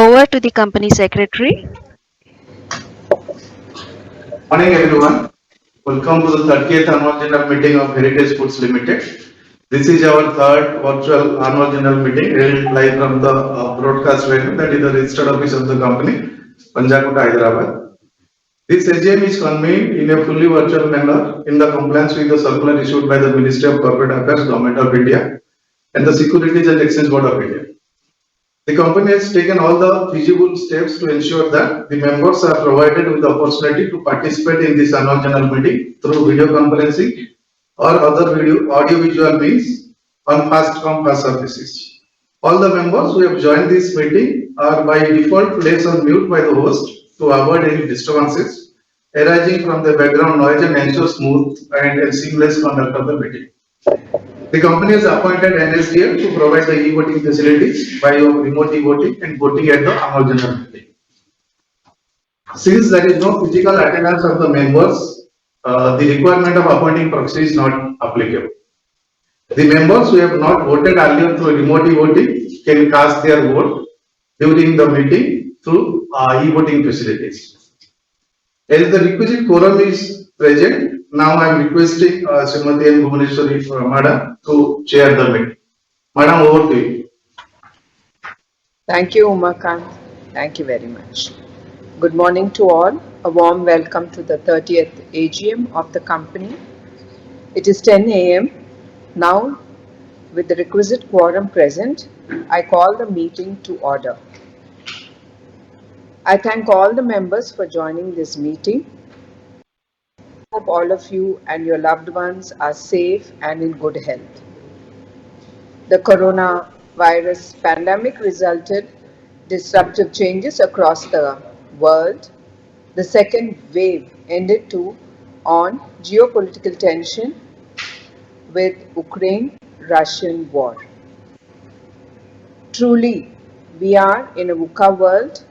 over to the company secretary. Morning everyone. Welcome to the 30th annual general meeting of Heritage Foods Limited. This is our third virtual annual general meeting held live from the broadcast venue, that is the registered office of the company, Panjaguta, Hyderabad. This AGM is convened in a fully virtual manner in the compliance with the circular issued by the Ministry of Corporate Affairs, Government of India and the Securities and Exchange Board of India. The company has taken all the feasible steps to ensure that the members are provided with the opportunity to participate in this annual general meeting through video conferencing or other audio-visual means on first-come, first-served basis. All the members who have joined this meeting are by default placed on mute by the host to avoid any disturbances arising from the background noise and ensure smooth and seamless conduct of the meeting. The company has appointed NSDL to provide the e-voting facilities by remote e-voting and voting at the annual general meeting. Since there is no physical attendance of the members, the requirement of appointing proxy is not applicable. The members who have not voted earlier through remote e-voting can cast their vote during the meeting through e-voting facilities. As the requisite quorum is present, now I am requesting Srimati N. Bhuvaneshwari Madam to chair the meeting. Madam, over to you. Thank you, Umakant. Thank you very much. Good morning to all. A warm welcome to the 30th AGM of the company. It is 10 a.m. Now, with the requisite quorum present, I call the meeting to order. I thank all the members for joining this meeting. I hope all of you and your loved ones are safe and in good health. The coronavirus pandemic resulted disruptive changes across the world. The second wave ended on geopolitical tension with Ukraine-Russian war. Truly, we are in a VUCA world.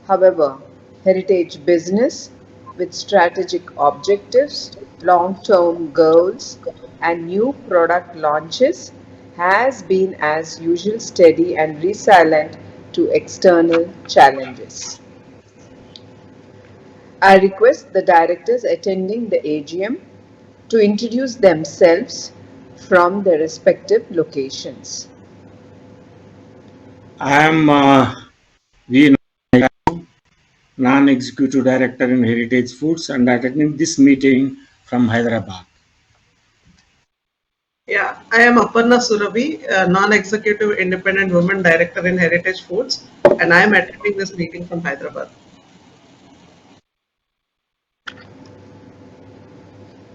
However, heritage business with strategic objectives, long-term goals, and new product launches has been as usual steady and resilient to external challenges. I request the directors attending the AGM to introduce themselves from their respective locations. I am V. Non-Executive Director in Heritage Foods and attending this meeting from Hyderabad. Yeah, I am Aparna Surabhi, Non-Executive Independent Women Director in Heritage Foods, and I am attending this meeting from Hyderabad.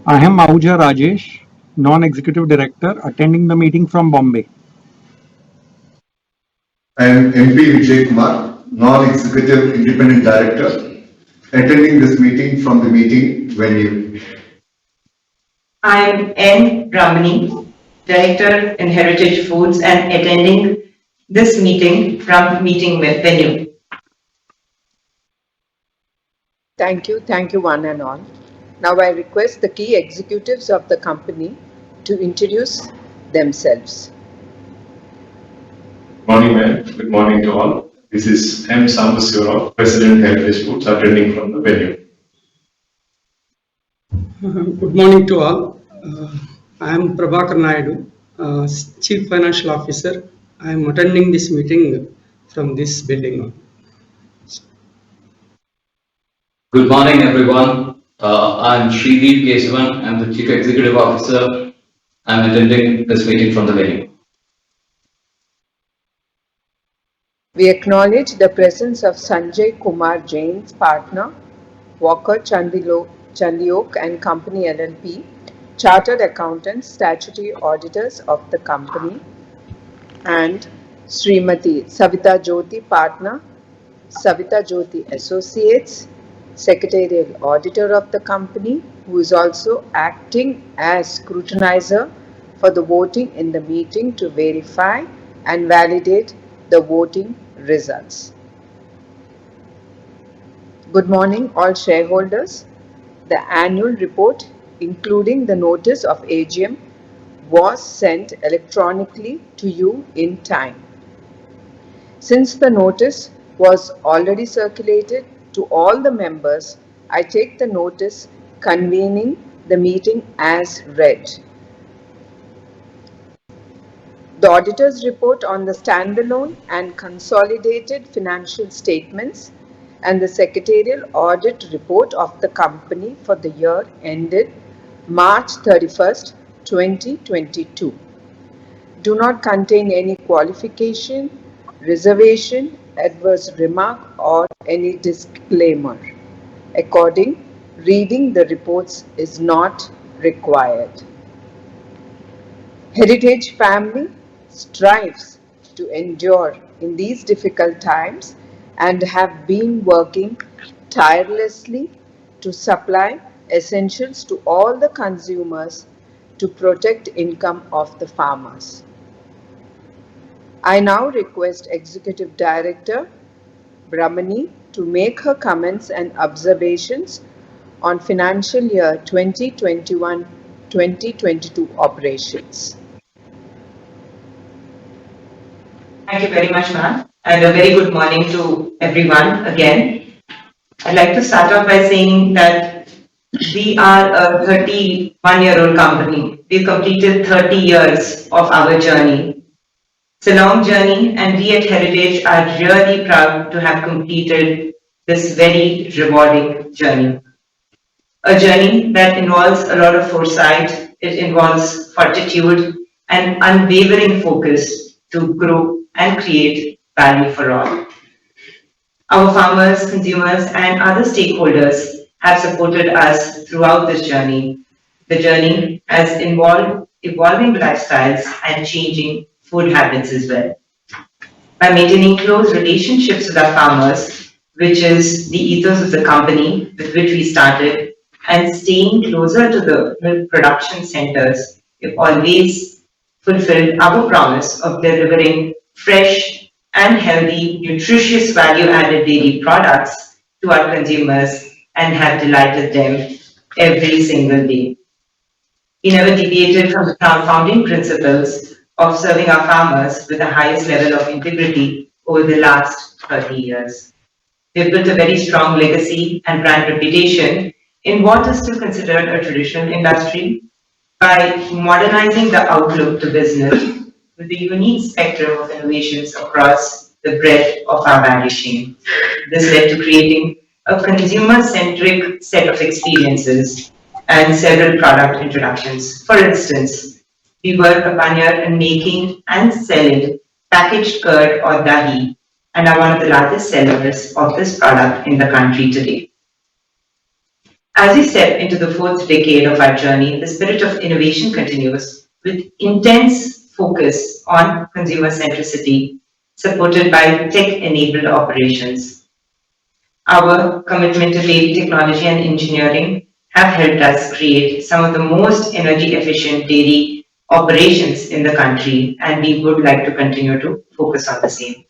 I am Ahuja Rajesh, Non-Executive Director, attending the meeting from Bombay. I am MP Vijay Kumar, Non-Executive Independent Director, attending this meeting from the meeting venue. I am N. Ramani, Director in Heritage Foods and attending this meeting from meeting venue. Thank you one and all. Now I request the key executives of the company to introduce themselves. Good morning, ma'am. Good morning to all. This is M. Sambasura, President Heritage Foods, attending from the venue. Good morning to all. I am Prabhakar Naidu, Chief Financial Officer. I am attending this meeting from this building. Good morning, everyone. I am Srideep Kesavan. I am the Chief Executive Officer. I am attending this meeting from the venue. We acknowledge the presence of Sanjay Kumar Jain's partner, Walker Chandiok and Company LLP, Chartered Accountants, Statutory Auditors of the company, and Srimati Savita Jyoti, Partner, Savita Jyoti Associates, Secretarial Auditor of the company, who is also acting as scrutinizer for the voting in the meeting to verify and validate the voting results. Good morning, all shareholders. The annual report, including the notice of AGM, was sent electronically to you in time. Since the notice was already circulated to all the members. I take the notice convening the meeting as read. The auditor's report on the standalone and consolidated financial statements and the secretarial audit report of the company for the year ended March 31st, 2022 do not contain any qualification, reservation, adverse remark, or any disclaimer. According, reading the reports is not required. Heritage family strives to endure in these difficult times and have been working tirelessly to supply essentials to all the consumers to protect income of the farmers. I now request Executive Director Brahmani to make her comments and observations on financial year 2021-2022 operations. Thank you very much, ma'am, and a very good morning to everyone again. I'd like to start off by saying that we are a 31-year-old company. We've completed 30 years of our journey. It's a long journey, and we at Heritage are really proud to have completed this very rewarding journey. A journey that involves a lot of foresight, it involves fortitude and unwavering focus to grow and create value for all. Our farmers, consumers, and other stakeholders have supported us throughout this journey. The journey has involved evolving lifestyles and changing food habits as well. By maintaining close relationships with our farmers, which is the ethos of the company with which we started, and staying closer to the milk production centers, we've always fulfilled our promise of delivering fresh and healthy, nutritious value-added dairy products to our consumers and have delighted them every single day. We never deviated from the founding principles of serving our farmers with the highest level of integrity over the last 30 years. We've built a very strong legacy and brand reputation in what is still considered a traditional industry by modernizing the outlook to business with the unique spectrum of innovations across the breadth of our value chain. This led to creating a consumer-centric set of experiences and several product introductions. For instance, we were a pioneer in making and selling packaged curd or dahi and are one of the largest sellers of this product in the country today. As we step into the fourth decade of our journey, the spirit of innovation continues with intense focus on consumer centricity, supported by tech-enabled operations. Our commitment to dairy technology and engineering have helped us create some of the most energy-efficient dairy operations in the country, and we would like to continue to focus on the same.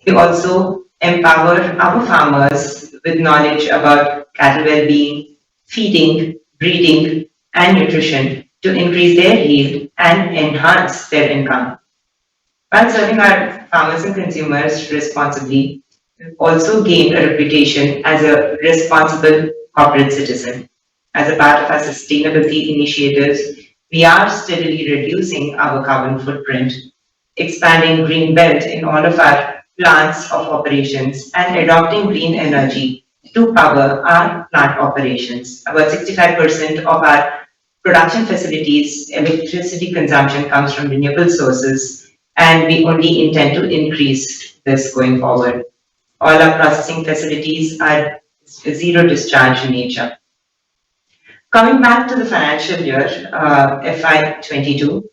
We also empower our farmers with knowledge about cattle well-being, feeding, breeding, and nutrition to increase their yield and enhance their income. While serving our farmers and consumers responsibly, we've also gained a reputation as a responsible corporate citizen. As a part of our sustainability initiatives, we are steadily reducing our carbon footprint, expanding green belt in all of our plants of operations, and adopting green energy to power our plant operations. About 65% of our production facilities' electricity consumption comes from renewable sources, and we only intend to increase this going forward. All our processing facilities are zero discharge in nature. Coming back to the financial year, FY22,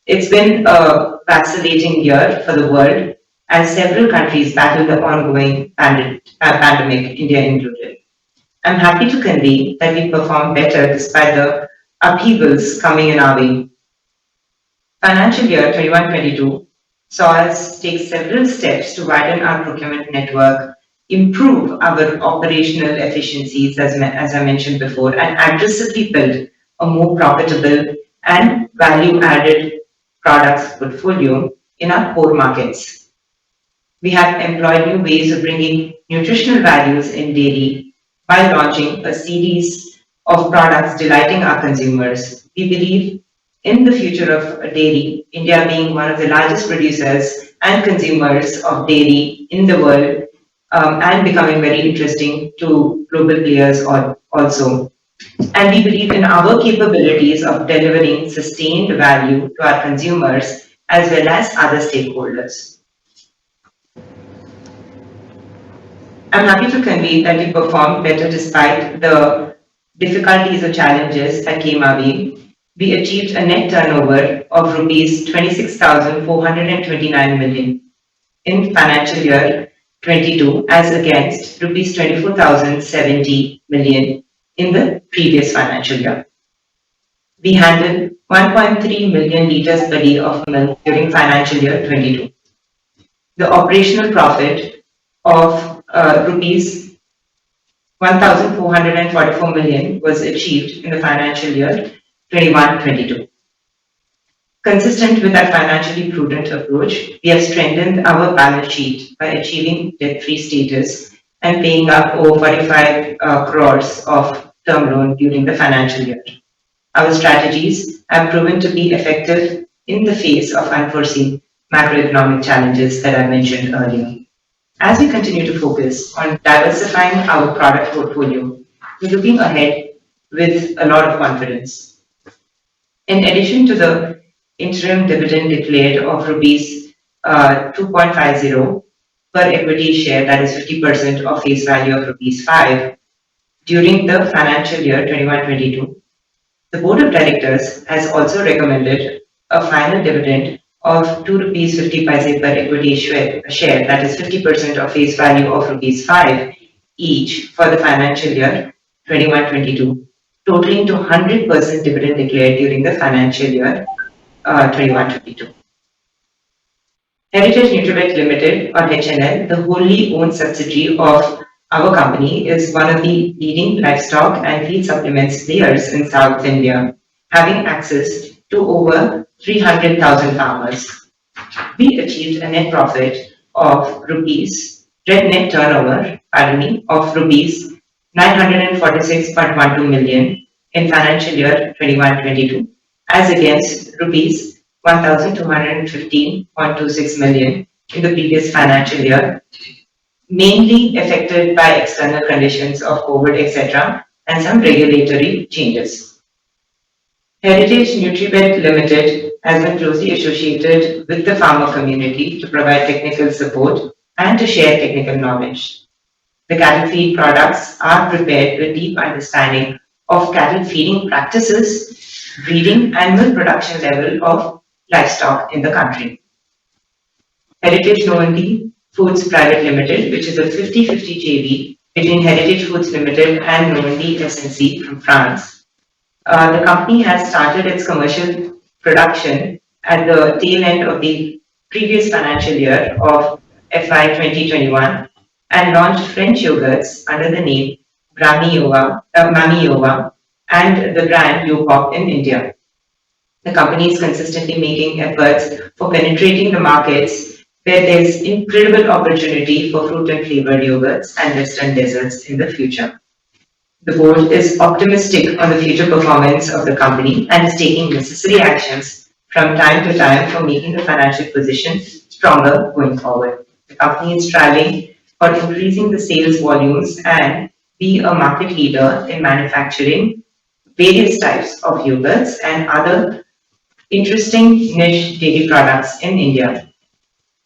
it's been a vacillating year for the world as several countries battle the ongoing pandemic, India included. I'm happy to convey that we performed better despite the upheavals coming in our way. Financial year 21-22 saw us take several steps to widen our procurement network, improve our operational efficiencies, as I mentioned before, and aggressively build a more profitable and value-added products portfolio in our core markets. We have employed new ways of bringing nutritional values in dairy by launching a series of products delighting our consumers. We believe in the future of dairy, India being one of the largest producers and consumers of dairy in the world, and becoming very interesting to global players also. And we believe in our capabilities of delivering sustained value to our consumers as well as other stakeholders. I'm happy to convey that we performed better despite the difficulties or challenges that came our way. We achieved a net turnover of rupees 26,429 million in financial year 22 as against rupees 24,070 million in the previous financial year. We handled 1.3 million liters per day of milk during financial year 22. The operational profit of rupees 1,444 million was achieved in the financial year 21-22. Consistent with our financially prudent approach, we have strengthened our balance sheet by achieving debt-free status and paying up over 45 crores of term loan during the financial year. Our strategies have proven to be effective in the face of unforeseen macroeconomic challenges that I mentioned earlier. As we continue to focus on diversifying our product portfolio, we're looking ahead with a lot of confidence. In addition to the interim dividend declared of rupees 2.50 per equity share, that is 50% of face value of rupees 5, during the financial year 21-22, the Board of Directors has also recommended a final dividend of 2 rupees 50 paise per equity share, that is 50% of face value of rupees 5 each for the financial year 21-22, totaling to 100% dividend declared during the financial year 21-22. Heritage Nutribet Limited, or HNL, the wholly owned subsidiary of our company, is one of the leading livestock and feed supplements players in South India, having access to over 300,000 farmers. We achieved a net profit of net turnover of rupees 946.12 million in financial year 21-22, as against rupees 1,215.26 million in the previous financial year, mainly affected by external conditions of COVID, etc., and some regulatory changes. Heritage Nutribet Limited has been closely associated with the farmer community to provide technical support and to share technical knowledge. The cattle feed products are prepared with deep understanding of cattle feeding practices, breeding and milk production level of livestock in the country. Heritage Novendi Foods Private Limited, which is a 50-50 JV between Heritage Foods Limited and Novendi SNC from France. The company has started its commercial production at the tail end of the previous financial year of FY 2021 and launched French yogurts under the name Mami Yova and the brand Yopop in India. The company is consistently making efforts for penetrating the markets where there's incredible opportunity for fruit and flavored yogurts and western desserts in the future. The board is optimistic on the future performance of the company and is taking necessary actions from time to time for making the financial position stronger going forward. The company is striving for increasing the sales volumes and be a market leader in manufacturing various types of yogurts and other interesting niche dairy products in India.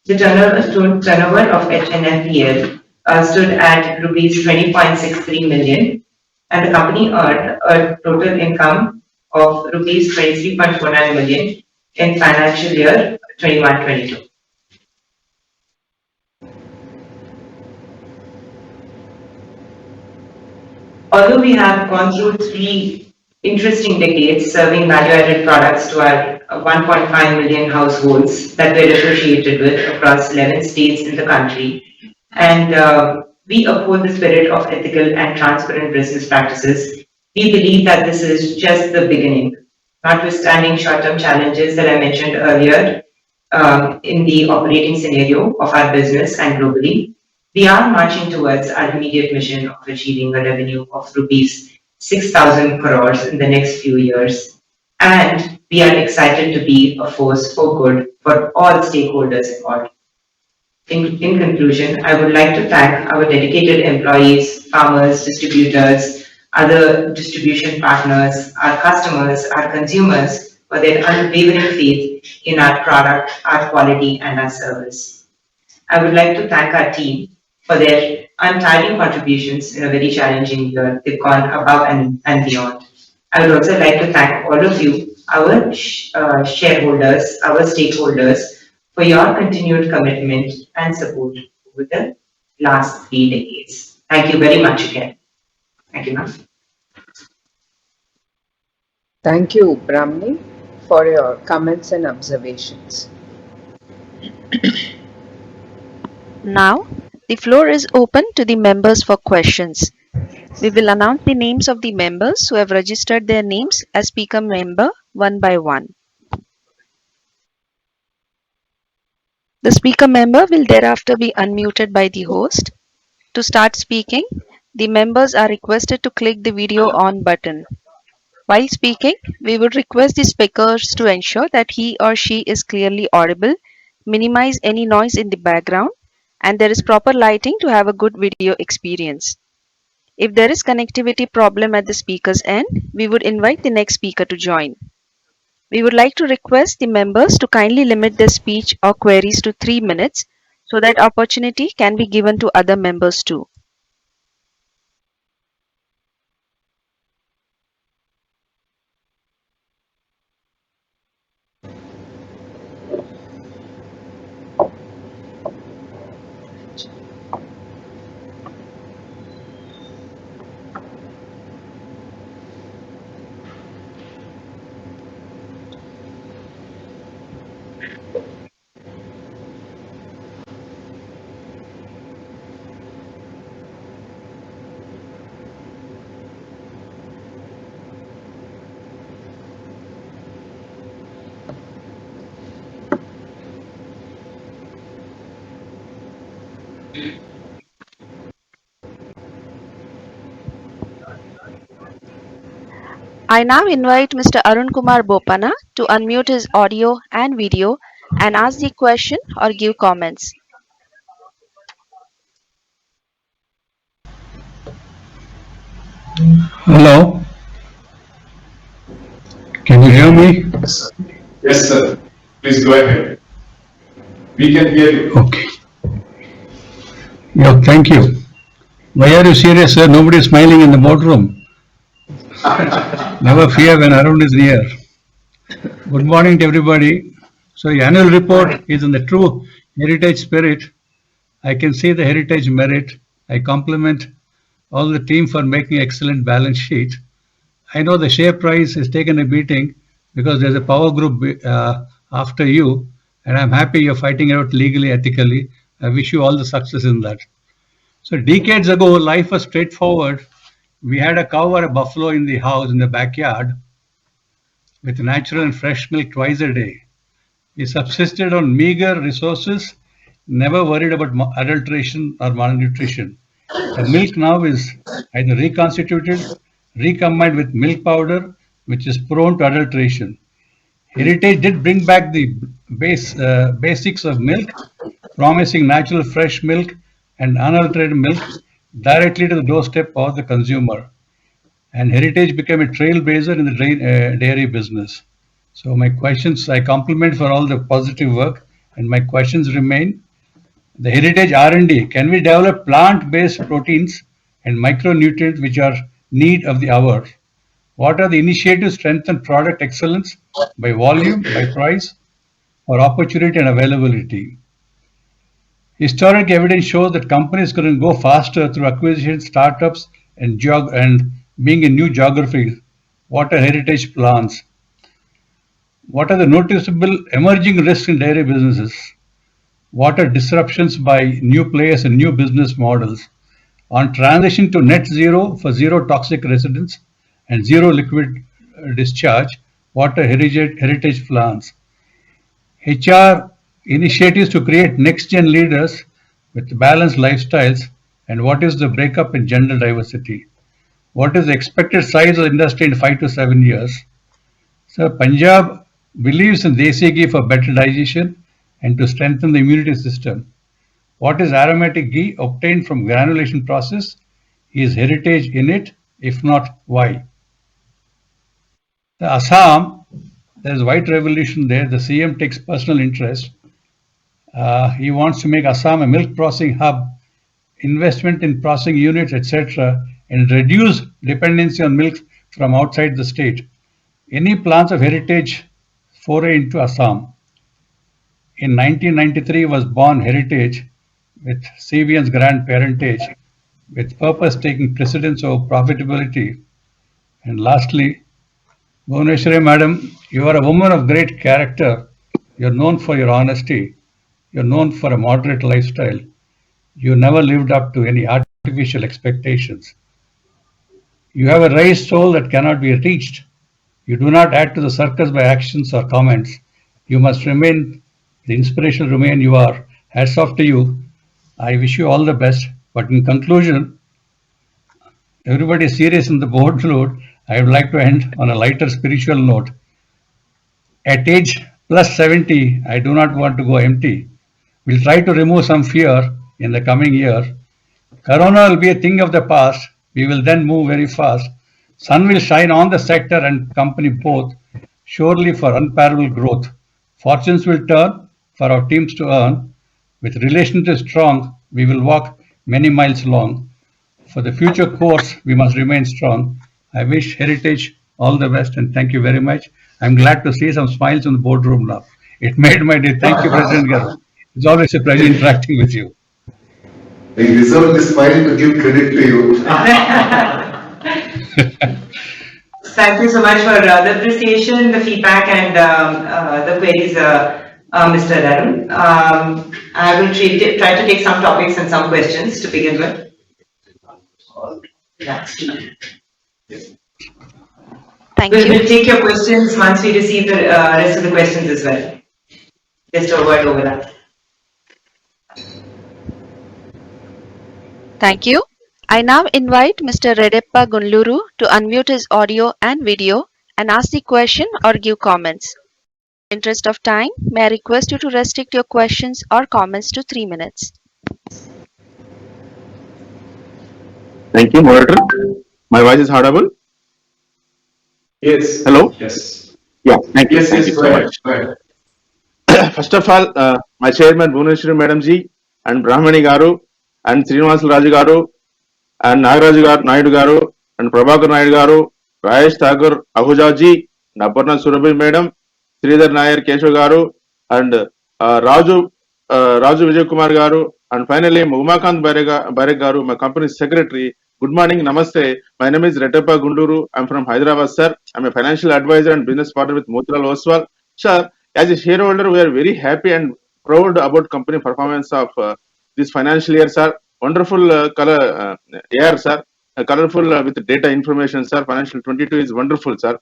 The turnover of HNFPL stood at rupees 20.63 million, and the company earned a total income of rupees 23.49 million in financial year 21-22. Although we have gone through 3 interesting decades serving value-added products to our 1.5 million households that we're associated with across 11 states in the country, and we uphold the spirit of ethical and transparent business practices, we believe that this is just the beginning. Notwithstanding short-term challenges that I mentioned earlier, in the operating scenario of our business and globally. We are marching towards our immediate mission of achieving a revenue of rupees 6,000 crores in the next few years. And we are excited to be a force for good for all stakeholders involved. In conclusion, I would like to thank our dedicated employees, farmers, distributors, other distribution partners, our customers, our consumers for their unwavering faith in our product, our quality, and our service. I would like to thank our team for their untiring contributions in a very challenging year. They've gone above and beyond. I would also like to thank all of you, our shareholders, our stakeholders, for your continued commitment and support over the last 3 decades. Thank you very much again. Thank you, ma'am. Thank you, Brahmini, for your comments and observations. Now, the floor is open to the members for questions. We will announce the names of the members who have registered their names as speaker member one by one. The speaker member will thereafter be unmuted by the host. To start speaking, the members are requested to click the video on button. While speaking, we would request the speakers to ensure that he or she is clearly audible, minimize any noise in the background, and there is proper lighting to have a good video experience. If there is connectivity problem at the speaker's end, we would invite the next speaker to join. We would like to request the members to kindly limit their speech or queries to 3 minutes so that opportunity can be given to other members too. I now invite Mr. Arun Kumar Bopana to unmute his audio and video and ask the question or give comments. Hello? Can you hear me? Yes, sir. Please go ahead. We can hear you. Okay. Yeah, thank you. Why are you serious, sir? Nobody is smiling in the boardroom. Never fear when Arun is near. Good morning to everybody. So the annual report is in the true heritage spirit. I can see the heritage merit. I compliment all the team for making excellent balance sheet. I know the share price has taken a beating because there's a power group after you, and I'm happy you're fighting it out legally, ethically. I wish you all the success in that. So decades ago, life was straightforward. We had a cow or a buffalo in the house, in the backyard, with natural and fresh milk twice a day. We subsisted on meager resources, never worried about adulteration or malnutrition. The milk now is either reconstituted, recombined with milk powder, which is prone to adulteration. Heritage did bring back the basics of milk, promising natural fresh milk and unadulterated milk directly to the doorstep of the consumer. And Heritage became a trailblazer in the dairy business. So my questions, I compliment for all the positive work, and my questions remain. The Heritage R&D, can we develop plant-based proteins and micronutrients which are need of the hour? What are the initiatives to strengthen product excellence by volume, by price, or opportunity and availability? Historic evidence shows that companies can go faster through acquisition, startups, and being in new geographies. What are Heritage plans? What are the noticeable emerging risks in dairy businesses? What are disruptions by new players and new business models? On transition to net zero for zero toxic residents and zero liquid discharge, what are heritage plans? HR initiatives to create next-gen leaders with balanced lifestyles, and what is the breakup in gender diversity? What is the expected size of the industry in 5 to 7 years? So Punjab believes in Desi ghee for better digestion and to strengthen the immunity system. What is aromatic ghee obtained from granulation process? Is heritage in it? If not, why? The Assam, there is white revolution there. The CM takes personal interest. He wants to make Assam a milk processing hub, investment in processing units, etc., and reduce dependency on milk from outside the state. Any plans of heritage foray into Assam? In 1993 was born Heritage with CVN's grand parentage, with purpose taking precedence over profitability. And lastly, Bhuvneshwari Madam, you are a woman of great character. You're known for your honesty. You're known for a moderate lifestyle. You never lived up to any artificial expectations. You have a raised soul that cannot be reached. You do not add to the circus by actions or comments. You must remain the inspirational remain you are. Hats off to you. I wish you all the best. But in conclusion, everybody is serious in the boardroom. I would like to end on a lighter spiritual note. At age plus 70, I do not want to go empty. We'll try to remove some fear in the coming year. Corona will be a thing of the past. We will then move very fast. Sun will shine on the sector and company both, surely for unparalleled growth. Fortunes will turn for our teams to earn. With relationships strong, we will walk many miles long. For the future course, we must remain strong. I wish Heritage all the best and thank you very much. I'm glad to see some smiles in the boardroom now. It made my day. Thank you, President Garu. It's always a pleasure interacting with you. I reserve this smile to give credit to you. Thank you so much for the appreciation, the feedback, and the queries, Mr. Arun. I will try to take some topics and some questions to begin with. Thank We'll you. take your questions once we receive the rest of the questions as well. Just a word over that. Thank you. I now invite Mr. Redeppa Gunluru to unmute his audio and video and ask the question or give comments. In the interest of time, may I request you to restrict your questions or comments to 3 minutes. Thank you, moderator. My voice is audible? Yes. Hello? Yes. Yeah, thank you. Yes, Thank yes, you go so ahead. much. Go ahead. First of all, my chairman Bhuvneshwari Madam ji and Brahmani Garu and Srinivas Raju Garu and Nagaraju Garu, Naidu Garu and Prabhakar Naidu Garu, Rajesh Thakur Ahuja ji, Aparna Surabhi Madam, Sridhar Nair Keshav Garu and Raju Vijay Kumar Garu and finally Umakant Barek Garu, my company secretary. Good morning, namaste. My name is Redeppa Gunluru. I'm from Hyderabad, sir. I'm a financial advisor and business partner with Motilal Oswal. Sir, as a shareholder, we are very happy and proud about company performance of this financial year, sir. Wonderful color year, sir. Colorful with data information, sir. Financial 22 is wonderful, sir.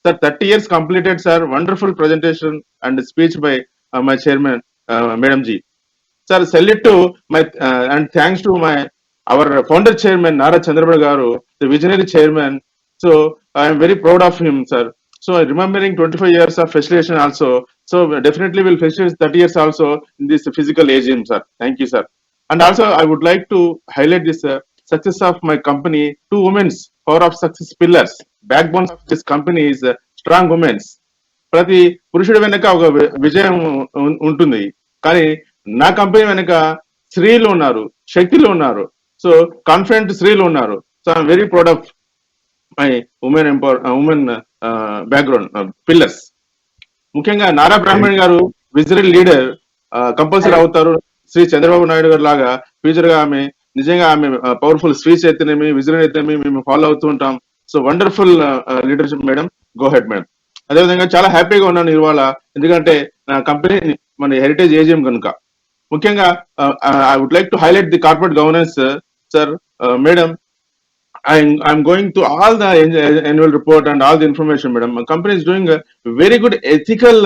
Sir, 30 years completed, sir. Wonderful presentation and speech by my chairman, Madam Ji. Sir, salute to my and thanks to our founder chairman Nara Chandrababu Garu, the visionary chairman. So I am very proud of him, sir. So remembering 25 years of facilitation also. So definitely will facilitate 30 years also in this physical AGM, sir. Thank you, sir. And also I would like to highlight this success of my company. 2 women's power of success pillars. Backbone of this company is strong women's. ప్రతి పురుషుడి వెనక ఒక విజయం ఉంటుంది కానీ నా company వెనక స్త్రీలు ఉన్నారు, శక్తులు ఉన్నారు. సో కాన్ఫిడెంట్ స్త్రీలు ఉన్నారు. So I'm very proud of my women background pillars. ముఖ్యంగా నారా బ్రాహ్మణ్ గారు విజనరీ లీడర్ కంపల్సరీ అవుతారు. శ్రీ చంద్రబాబు నాయుడు గారు లాగా ఫ్యూచర్ గా ఆమె నిజంగా ఆమె పవర్ఫుల్ స్పీచ్ అయితేనేమి విజనరీ అయితేనేమి మేము ఫాలో అవుతూ ఉంటాం. So wonderful leadership madam. Go head madam. అదేవిధంగా చాలా హ్యాపీగా ఉన్నాను ఇవాళ, ఎందుకంటే నా కంపెనీ మన హెరిటేజ్ ఏజిఎం కనుక. ముఖ్యంగా I would like to highlight the corporate governance, sir. Madam, I'm going to all the annual report and all the information, madam. My company is doing a very good ethical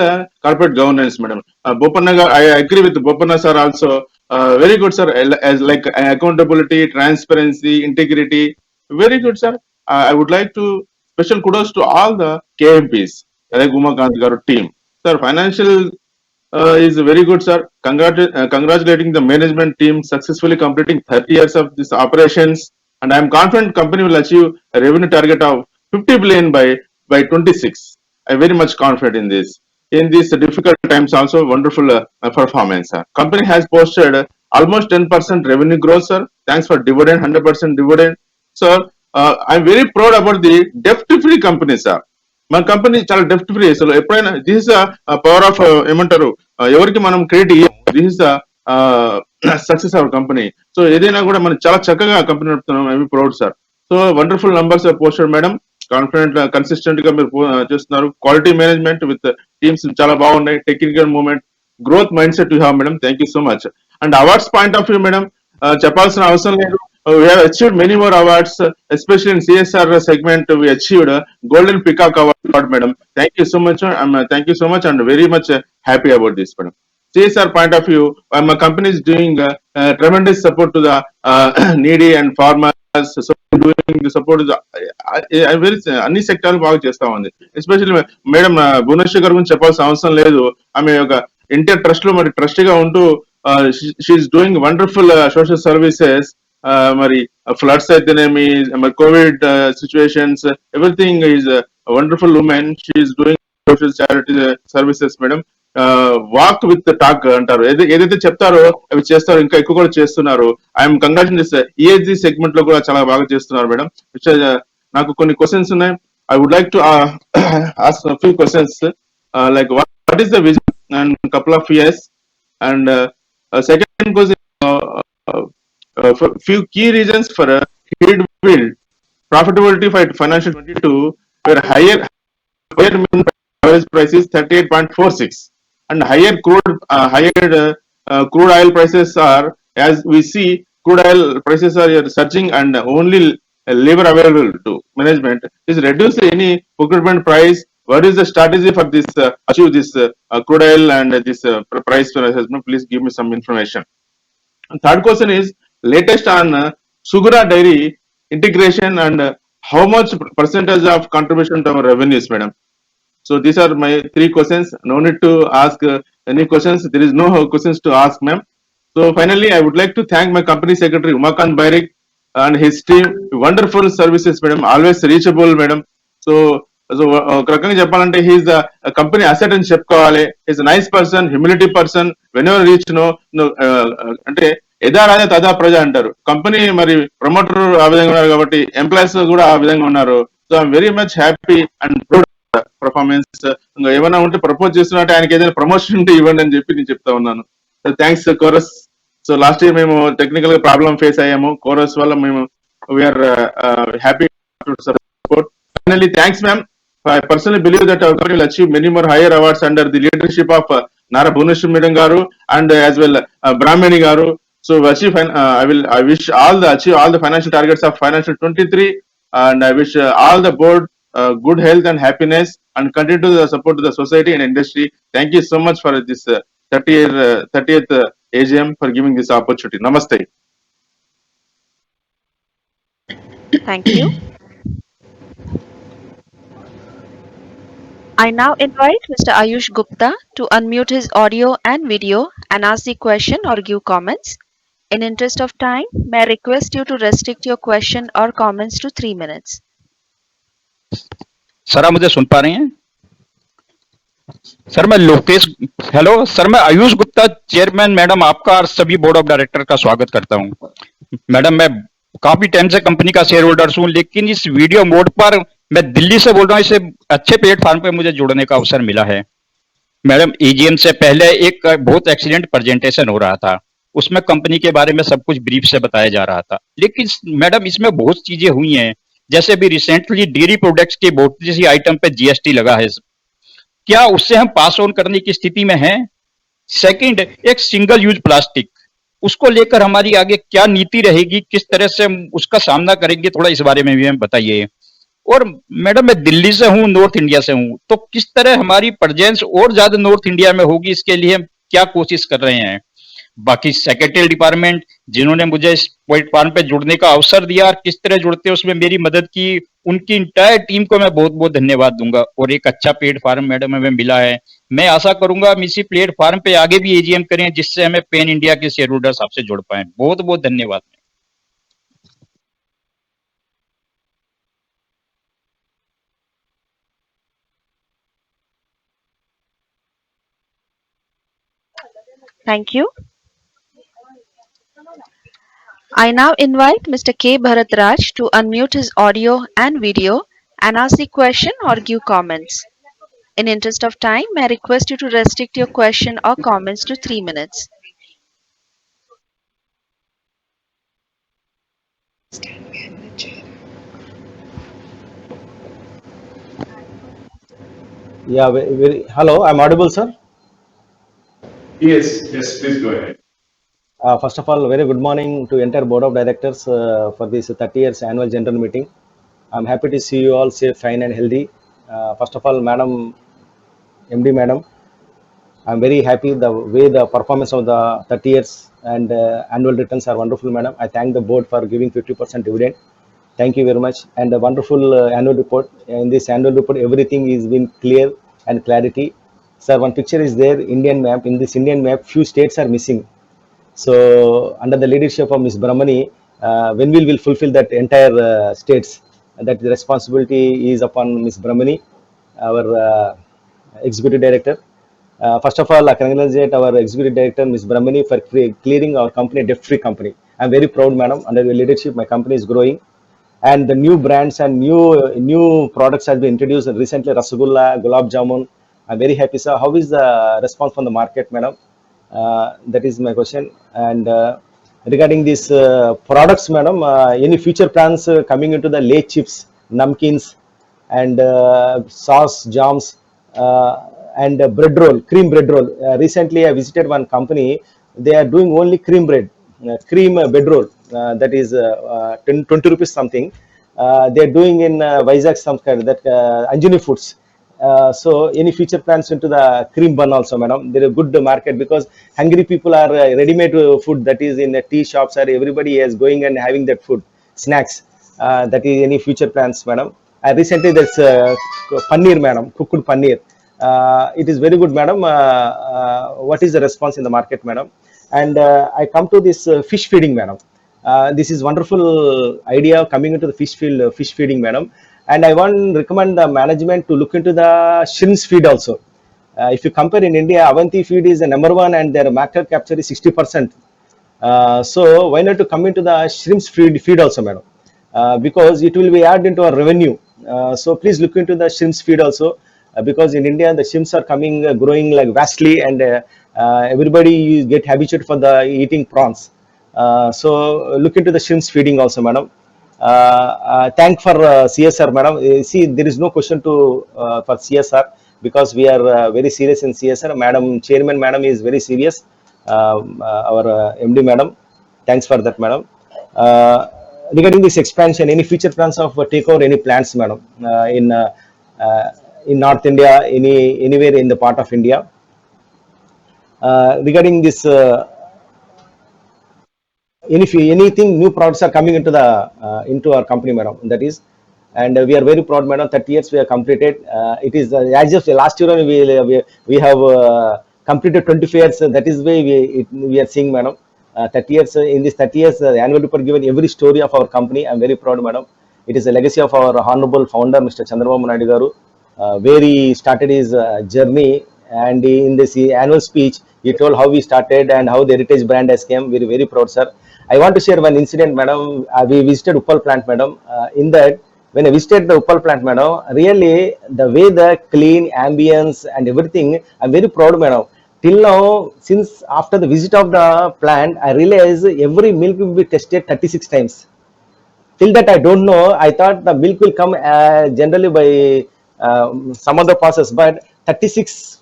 corporate governance, madam. Bopanna, I agree with Bopanna sir also. Very good, sir. As like accountability, transparency, integrity. Very good, sir. I would like to special kudos to all the KMPs, like Umakant Garu team. Sir, financial is very good, sir. Congratulating the management team successfully completing 30 years of this operations, and I am confident company will achieve a revenue target of 50 billion by 26. I am very much confident in this. In these difficult times, also wonderful performance. Sir. Company has posted almost 10% revenue growth, sir. Thanks for dividend, 100% dividend, sir. I am very proud about the debt-free company, sir. మన company చాలా డెప్ట్ free అసలు ఎప్పుడైనా this is power of ఏమంటారు ఎవరికి మనం credit ఇయ్యం this is success our company so ఏదైనా కూడా మనం చాలా చక్కగా కంపెనీ నడుపుతున్నాం I proud sir so wonderful numbers posted madam confident consistent గా మీరు చేస్తున్నారు క్వాలిటీ మేనేజ్మెంట్ విత్ టీమ్స్ చాలా బాగున్నాయి technical movement growth mind set you have madam thank you so much and awards point of view madam చెప్పాల్సిన అవసరం లేదు we have achieved many more awards, especially in CSR segment. We achieved Golden Peacock Award, madam. Thank you so much. Thank you so much, and very much happy about this, madam. CSR point of view, my company is doing tremendous support to the needy and farmers. So doing the support is I'm very అన్ని సెక్టార్లు బాగా చేస్తా ఉంది especially madam Bhubaneswar గారి గురించి చెప్పాల్సిన అవసరం లేదు ఆమె ఒక ఇంటర్ ట్రస్ట్ లో మరి ట్రస్టీగా ఉంటూ she's doing wonderful social services మరి ఫ్లడ్స్ అయితేనేమి మరి COVID situations everything is wonderful women she's doing social charity services madam walk with talk అంటారు ఏదైతే చెప్తారో అవి చేస్తారు ఇంకా ఎక్కువ కూడా చేస్తున్నారు ఐఎమ్ కంగ్రాచులేషన్ ఈఎస్జీ సెగ్మెంట్ లో కూడా చాలా బాగా చేస్తున్నారు మేడం నాకు కొన్ని క్వశ్చన్స్ ఉన్నాయి I would like to ask few questions like what is the vision and couple of years and second question few key reasons for a headwind profitability for financial 22 where higher minimum average price is 38.46 and higher crude oil prices are as we see crude oil prices are surging and only labor available to management is reduce any procurement price. What is the strategy for this achieve this crude oil and this price assessment? Please give me some information. And third question is latest on Sugura Dairy integration and how much percentage of contribution to our revenues, madam? So these are my three questions. No need to ask any questions. There is no questions to ask, ma'am. So finally, I would like to thank my company secretary Umakant Bairik and his team. Wonderful services, madam. Always reachable, madam. So ఒక రకంగా చెప్పాలంటే he's the company asset అని చెప్పుకోవాలి. Is nice person, humility person. When ever reach అంటే యథా రాజా తదా ప్రజ అంటారు. కంపెనీ మరి ప్రమోటర్ ఆ విధంగా ఉన్నారు కాబట్టి ఎంప్లాయీస్ కూడా ఆ విధంగా ఉన్నారు. So I'm very much happy and proud performance. ఇంకా ఏమైనా ఉంటే ప్రపోజ్ చేస్తున్నట్టు ఆయనకి ఏదైనా ప్రమోషన్ ఉంటే ఇవ్వండి అని చెప్పి నేను చెప్తా ఉన్నాను. Thanks chorus. So last year మేము టెక్నికల్ గా ప్రాబ్లం ఫేస్ అయ్యాము. కోరస్ వల్ల మేము we are happy to support. Finally thanks ma'am. I personally believe that our company will achieve many more higher awards under the leadership of Nara Bhuneshwar Madam Garu and as well Brahmani Garu. So achieve, I wish achieve all the financial targets of financial 23 and I wish all the board good health and happiness and continue to the support to the society and industry. Thank you so much for this 30th AGM for giving this opportunity. Namaste. Thank you. I now invite Mr. Ayush Gupta to unmute his audio and video and ask the question or give comments. In interest of time, may I request you to restrict your question or comments to 3 minutes. Sir आप मुझे सुन पा रहे हैं? Sir मैं Lokesh, hello sir, मैं Ayush Gupta chairman madam आपका और सभी बोर्ड ऑफ डायरेक्टर का स्वागत करता हूं. मैडम मैं काफी टाइम से कंपनी का शेयर होल्डर हूं, लेकिन इस वीडियो मोड पर मैं दिल्ली से बोल रहा हूं. इसे अच्छे प्लेटफॉर्म पे मुझे जुड़ने का अवसर मिला है. मैडम एजीएम से पहले एक बहुत एक्सीलेंट प्रेजेंटेशन हो रहा था, उसमें कंपनी के बारे में सब कुछ ब्रीफ से बताया जा रहा था. लेकिन मैडम इसमें बहुत चीजें हुई हैं, जैसे भी रिसेंटली डेयरी प्रोडक्ट्स के बहुत सी आइटम पे जीएसटी लगा है. क्या उससे हम पास ऑन करने की स्थिति में हैं? सेकंड, एक सिंगल यूज प्लास्टिक उसको लेकर हमारी आगे क्या नीति रहेगी, किस तरह से हम उसका सामना करेंगे, थोड़ा इस बारे में भी हमें बताइए। और मैडम मैं दिल्ली से हूँ, नॉर्थ इंडिया से हूँ, तो किस तरह हमारी प्रेजेंस और ज्यादा नॉर्थ इंडिया में होगी, इसके लिए हम क्या कोशिश कर रहे हैं। बाकी सेक्रेटरी डिपार्टमेंट जिन्होंने मुझे इस प्लेटफॉर्म पे जुड़ने का अवसर दिया और किस तरह जुड़ते हैं उसमें मेरी मदद की, उनकी इंटायर टीम को मैं बहुत बहुत धन्यवाद दूंगा। और एक अच्छा प्लेटफॉर्म मैडम हमें मिला है, मैं आशा करूंगा हम इसी प्लेटफॉर्म पे आगे भी एजीएम करें, जिससे हमें पैन इंडिया के शेयर होल्डर्स आपसे जुड़ पाए। बहुत बहुत धन्यवाद। Thank you. I now invite Mr. K. Bharatraj to unmute his audio and video and ask the question or give comments. In interest of time, may I request you to restrict your question or comments to 3 minutes. Yeah, hello, I'm audible, sir. Yes, please go ahead. First of all, very good morning to entire board of directors for this 30 years annual general meeting. I'm happy to see you all safe, fine and healthy. First of all, Madam MD Madam, I'm very happy the way the performance of the 30 years and annual returns are wonderful, Madam. I thank the board for giving 50% dividend. Thank you very much. And a wonderful annual report. In this annual report, everything is been clear and clarity. Sir, one picture is there, Indian map. In this Indian map, few states are missing. So under the leadership of Ms. Brahmani, when we will fulfill that entire states, that the responsibility is upon Ms. Brahmani, our executive director. First of all, I congratulate our executive director, Ms. Brahmani, for clearing our company, debt-free company. I'm very proud, madam. Under your leadership, my company is growing. And the new brands and new products have been introduced recently, Rasgulla, Gulab Jamun. I'm very happy, sir. How is the response from the market, madam? That is my question. And regarding these products, madam, any future plans coming into the late chips, namkins, and sauce, jams, and bread roll, cream bread roll. Recently, I visited one company. They are doing only cream bread, cream bread roll. That is 20 rupees something. They are doing in Vizag some kind that Anjani Foods. So any future plans into the cream bun also, madam? There is a good market because hungry people are ready-made food that is in the tea shops or everybody is going and having that food, snacks. That is any future plans, madam? Recently there's paneer, madam, cooked paneer. It is very good, madam. What is the response in the market, madam? And I come to this fish feeding, madam. This is wonderful idea coming into the fish feeding, madam. And I want to recommend the management to look into the shrimps feed also. If you compare in India, Avanti feed is the number one and their market capture is 60%. So why not to come into the shrimps feed also, madam? Because it will be added into our revenue. So please look into the shrimps feed also. Because in India the shrimps are coming growing like vastly and everybody get habituated for the eating prawns. So look into the shrimps feeding also, madam. Thank for CSR, madam. See, there is no question to for CSR because we are very serious in CSR. Madam Chairman, madam is very serious. Our MD, madam. Thanks for that, madam. Regarding this expansion, any future plans of takeover any plants, madam, in North India, anywhere in the part of India? Regarding this, anything new products are coming into the into our company, madam. That is, and we are very proud, madam. 30 years we have completed. It is as if last year we have completed 25 years. That is why we are seeing, madam. 30 years in this 30 years, the annual report given every story of our company. I'm very proud, madam. It is a legacy of our honorable founder, Mr. Chandrababu Naidu Garu, where he started his journey. And in this annual speech, he told how we started and how the heritage brand has came. Very, very proud, sir. I want to share one incident, madam. We visited Uppal plant, madam. In that, when I visited the Uppal plant, madam, really the way the clean ambience and everything, I'm very proud, madam. Till now, since after the visit of the plant, I realized every milk will be tested 36 times. Till that I don't know. I thought the milk will come generally by some other process, but 36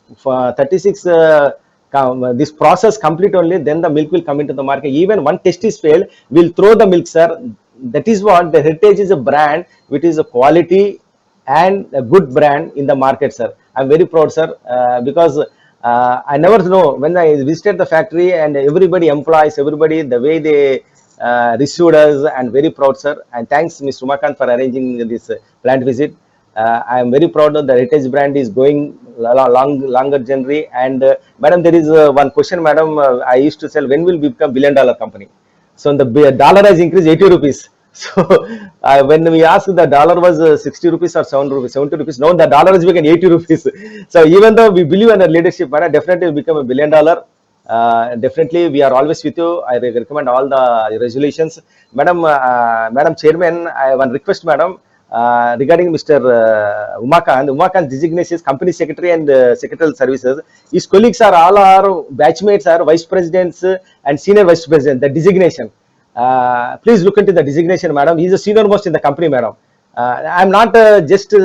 this process complete only, then the milk will come into the market. Even one test is failed, we'll throw the milk, sir. That is what the Heritage is, a brand which is a quality and a good brand in the market, sir. I'm very proud, sir, because I never know when I visited the factory and everybody employees, everybody, the way they received us, and very proud, sir. And thanks, Mr. Umakant, for arranging this plant visit. I am very proud that the Heritage brand is going longer journey. And madam, there is one question, madam. I used to tell, when will we become $1 billion company? So the dollar has increased 80 rupees. So when we asked, the dollar was 60 rupees or 70 rupees. Now the dollar has become 80 rupees. So even though we believe in our leadership, madam, definitely we become $1 billion. Definitely we are always with you. I recommend all the resolutions. Madam, Madam Chairman, I have one request, madam. Regarding Mr. Umakant designation is company secretary and secretarial services. His colleagues are all our batchmates, are vice presidents and senior vice president. The designation. Please look into the designation, madam. He is the senior most in the company, madam. I am not just to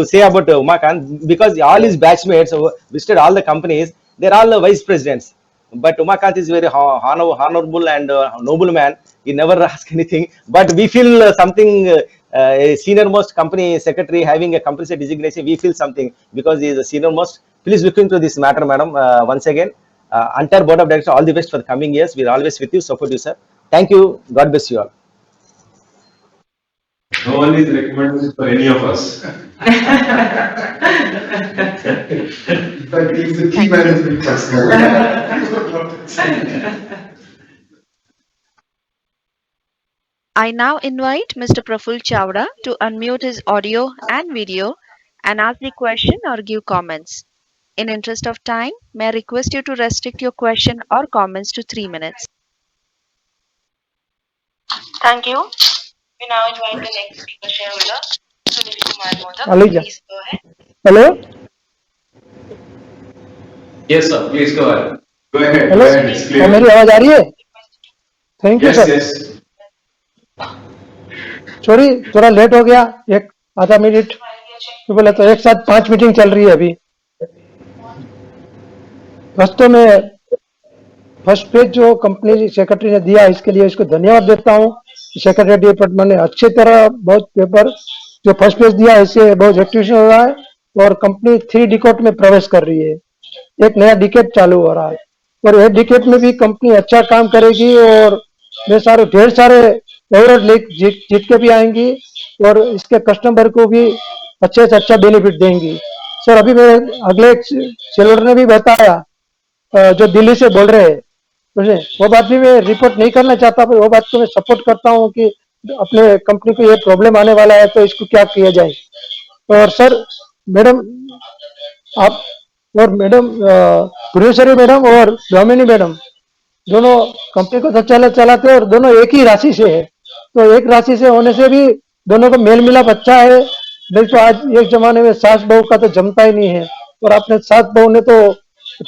say about Umakant, because all his batchmates visited all the companies. They are all vice presidents. But Umakant is very honorable and noble man. He never asks anything. But we feel something. A senior most company secretary having a company designation, we feel something because he is a senior most. Please look into this matter, madam. Once again, entire board of directors, all the best for the coming years. We are always with you, support you, sir. Thank you. God bless you all. No one is recommended for any of us. But he's the key management personnel. I now invite Mr. Praful Chawda to unmute his audio and video and ask the question or give comments. In interest of time, may I request you to restrict your question or comments to 3 minutes. Thank you. We now invite the next speaker shareholder, Sunil Kumar Modak. Please go ahead. Hello? Yes, sir. Please go ahead. Go ahead. Hello, It's clear. मेरी आवाज आ रही है? Thank you Yes, sir. yes. Sorry, थोड़ा late हो गया, एक आधा minute तो बोला, तो एक साथ 5 मीटिंग चल रही है अभी. वास्तव में फर्स्ट पेज जो कंपनी सेक्रेटरी ने दिया, इसके लिए इसको धन्यवाद देता हूँ. सेक्रेटरी डिपार्टमेंट ने अच्छी तरह बहुत पेपर जो फर्स्ट पेज दिया, इससे बहुत एक्टिवेशन हो रहा है और कंपनी 3 डिकेड में प्रवेश कर रही है. एक नया डिकेड चालू हो रहा है और ये डिकेड में भी कंपनी अच्छा काम करेगी और ढेर सारे अवार्ड जीत के भी आएंगी और इसके कस्टमर को भी अच्छे से अच्छा बेनिफिट देंगी. सर, अभी मैं अगले सेलर ने भी बताया जो दिल्ली से बोल रहे हैं, वो बात भी मैं रिपोर्ट नहीं करना चाहता, पर वो बात को मैं सपोर्ट करता हूँ कि अपने कंपनी को ये प्रॉब्लम आने वाला है तो इसको क्या किया जाए. और सर, मैडम आप और मैडम भुवनेश्वरी मैडम और ब्राह्मणी मैडम दोनों कंपनी को चलाते हैं और दोनों एक ही राशि से है, तो एक राशि से होने से भी दोनों का मेल मिलाप अच्छा है. नहीं तो आज एक जमाने में सास बहू का तो जमता ही नहीं है और आपने सास बहू ने तो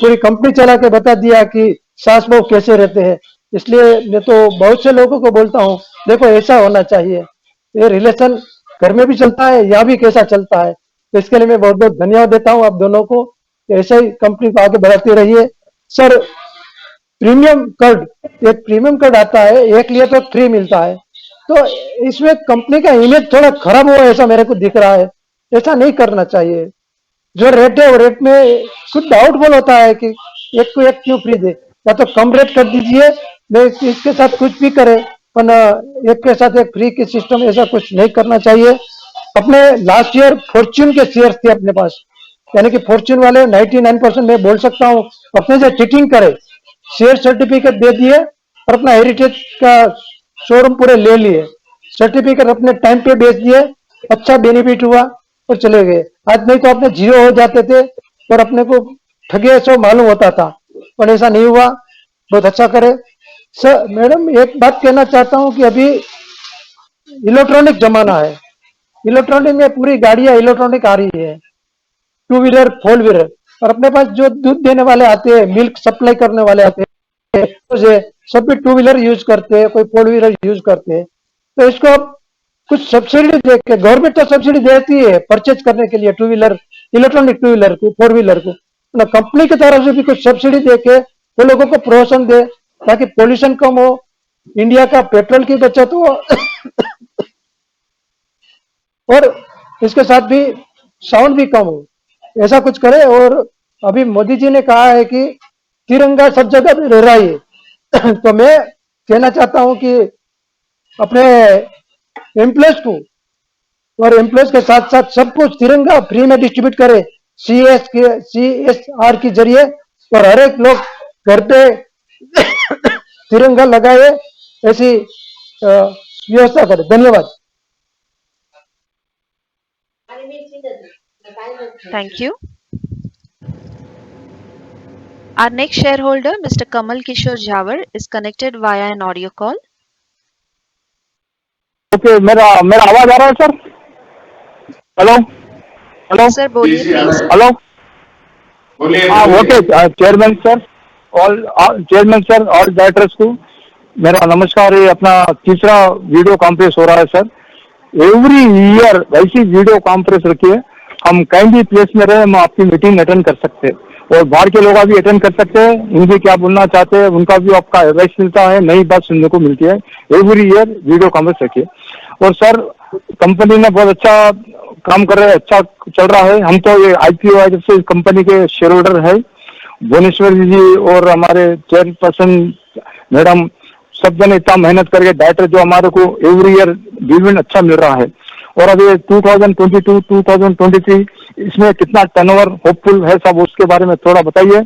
पूरी कंपनी चला के बता दिया कि सास बहू कैसे रहते हैं. इसलिए मैं तो बहुत से लोगों को बोलता हूँ, देखो ऐसा होना चाहिए. ये रिलेशन घर में भी चलता है, यहाँ भी कैसा चलता है. तो इसके लिए मैं बहुत बहुत धन्यवाद देता हूँ आप दोनों को. ऐसे ही कंपनी को आगे बढ़ाते रहिए. सर, प्रीमियम कार्ड, एक प्रीमियम कार्ड आता है, एक लिए तो फ्री मिलता है, तो इसमें कंपनी का इमेज थोड़ा खराब हुआ ऐसा मेरे को दिख रहा है. ऐसा नहीं करना चाहिए. जो रेट है वो रेट में कुछ डाउटफुल होता है कि एक को एक क्यों फ्री दे, या तो कम रेट कर दीजिए, मैं इसके साथ कुछ भी करे, पर एक के साथ एक फ्री के सिस्टम ऐसा कुछ नहीं करना चाहिए. अपने लास्ट ईयर फॉर्च्यून के शेयर थे अपने पास, यानी कि फॉर्च्यून वाले 99% मैं बोल सकता हूँ अपने से चीटिंग करे, शेयर सर्टिफिकेट दे दिए और अपना हेरिटेज का शोरूम पूरे ले लिए, सर्टिफिकेट अपने टाइम पे बेच दिए, अच्छा बेनिफिट हुआ और चले गए. आज नहीं तो अपने जीरो हो जाते थे और अपने को ठगे सो मालूम होता था, पर ऐसा नहीं हुआ. बहुत अच्छा करे. सर, मैडम एक बात कहना चाहता हूँ कि अभी इलेक्ट्रॉनिक जमाना है, इलेक्ट्रॉनिक में पूरी गाड़ियां इलेक्ट्रॉनिक आ रही है, 2 व्हीलर 4 व्हीलर, और अपने पास जो दूध देने वाले आते हैं, मिल्क सप्लाई करने वाले आते हैं, तो सब भी 2 व्हीलर यूज करते हैं, कोई 4 व्हीलर यूज करते हैं. तो इसको कुछ सब्सिडी देके, गवर्नमेंट तो सब्सिडी देती है परचेज करने के लिए, two wheeler, electronic two wheeler को, फोर व्हीलर को, ना कंपनी की तरफ से भी कुछ सब्सिडी देके वो लोगों को प्रोत्साहन दे, ताकि पोल्यूशन कम हो, इंडिया का पेट्रोल की बचत हो और इसके साथ भी साउंड भी कम हो, ऐसा कुछ करे। और अभी मोदी जी ने कहा है कि तिरंगा सब जगह रह रहा है तो मैं कहना चाहता हूं कि अपने एम्प्लॉयज को और एम्प्लॉयज के साथ साथ सब कुछ तिरंगा फ्री में डिस्ट्रीब्यूट करे, CSR के जरिए, और हर एक लोग घर पे तिरंगा लगाए, ऐसी व्यवस्था करे। धन्यवाद। Thank you. Our next shareholder, Mr. Kamal Kishore Jhawar, is connected via an audio call. Okay, मेरा मेरा आवाज आ रहा है सर? हेलो हेलो Sir, बोलिए please. हेलो, हाँ okay. Chairman sir, all chairman sir, all directors को मेरा नमस्कार। ये अपना तीसरा वीडियो कॉन्फ्रेंस हो रहा है सर। एवरी ईयर वैसी वीडियो कॉन्फ्रेंस रखिए, हम कहीं भी प्लेस में रहे, हम आपकी मीटिंग अटेंड कर सकते हैं, और बाहर के लोग भी अटेंड कर सकते हैं। हिंदी क्या बोलना चाहते हैं उनका भी आपका एडवाइस मिलता है, नई बात सुनने को मिलती है। एवरी ईयर वीडियो कॉन्फ्रेंस रखिए। और सर, कंपनी ने बहुत अच्छा काम कर रहे हैं, अच्छा चल रहा है। हम तो ये IPO है, जब से कंपनी के शेयर होल्डर है, भुवनेश्वर जी और हमारे चेयरपर्सन मैडम, सब जने इतना मेहनत करके, डायरेक्टर जो हमारे को एवरी ईयर डिविडेंड अच्छा मिल रहा है। और अभी 2022, 2023 इसमें कितना टर्नओवर होपफुल है, सब उसके बारे में थोड़ा बताइए।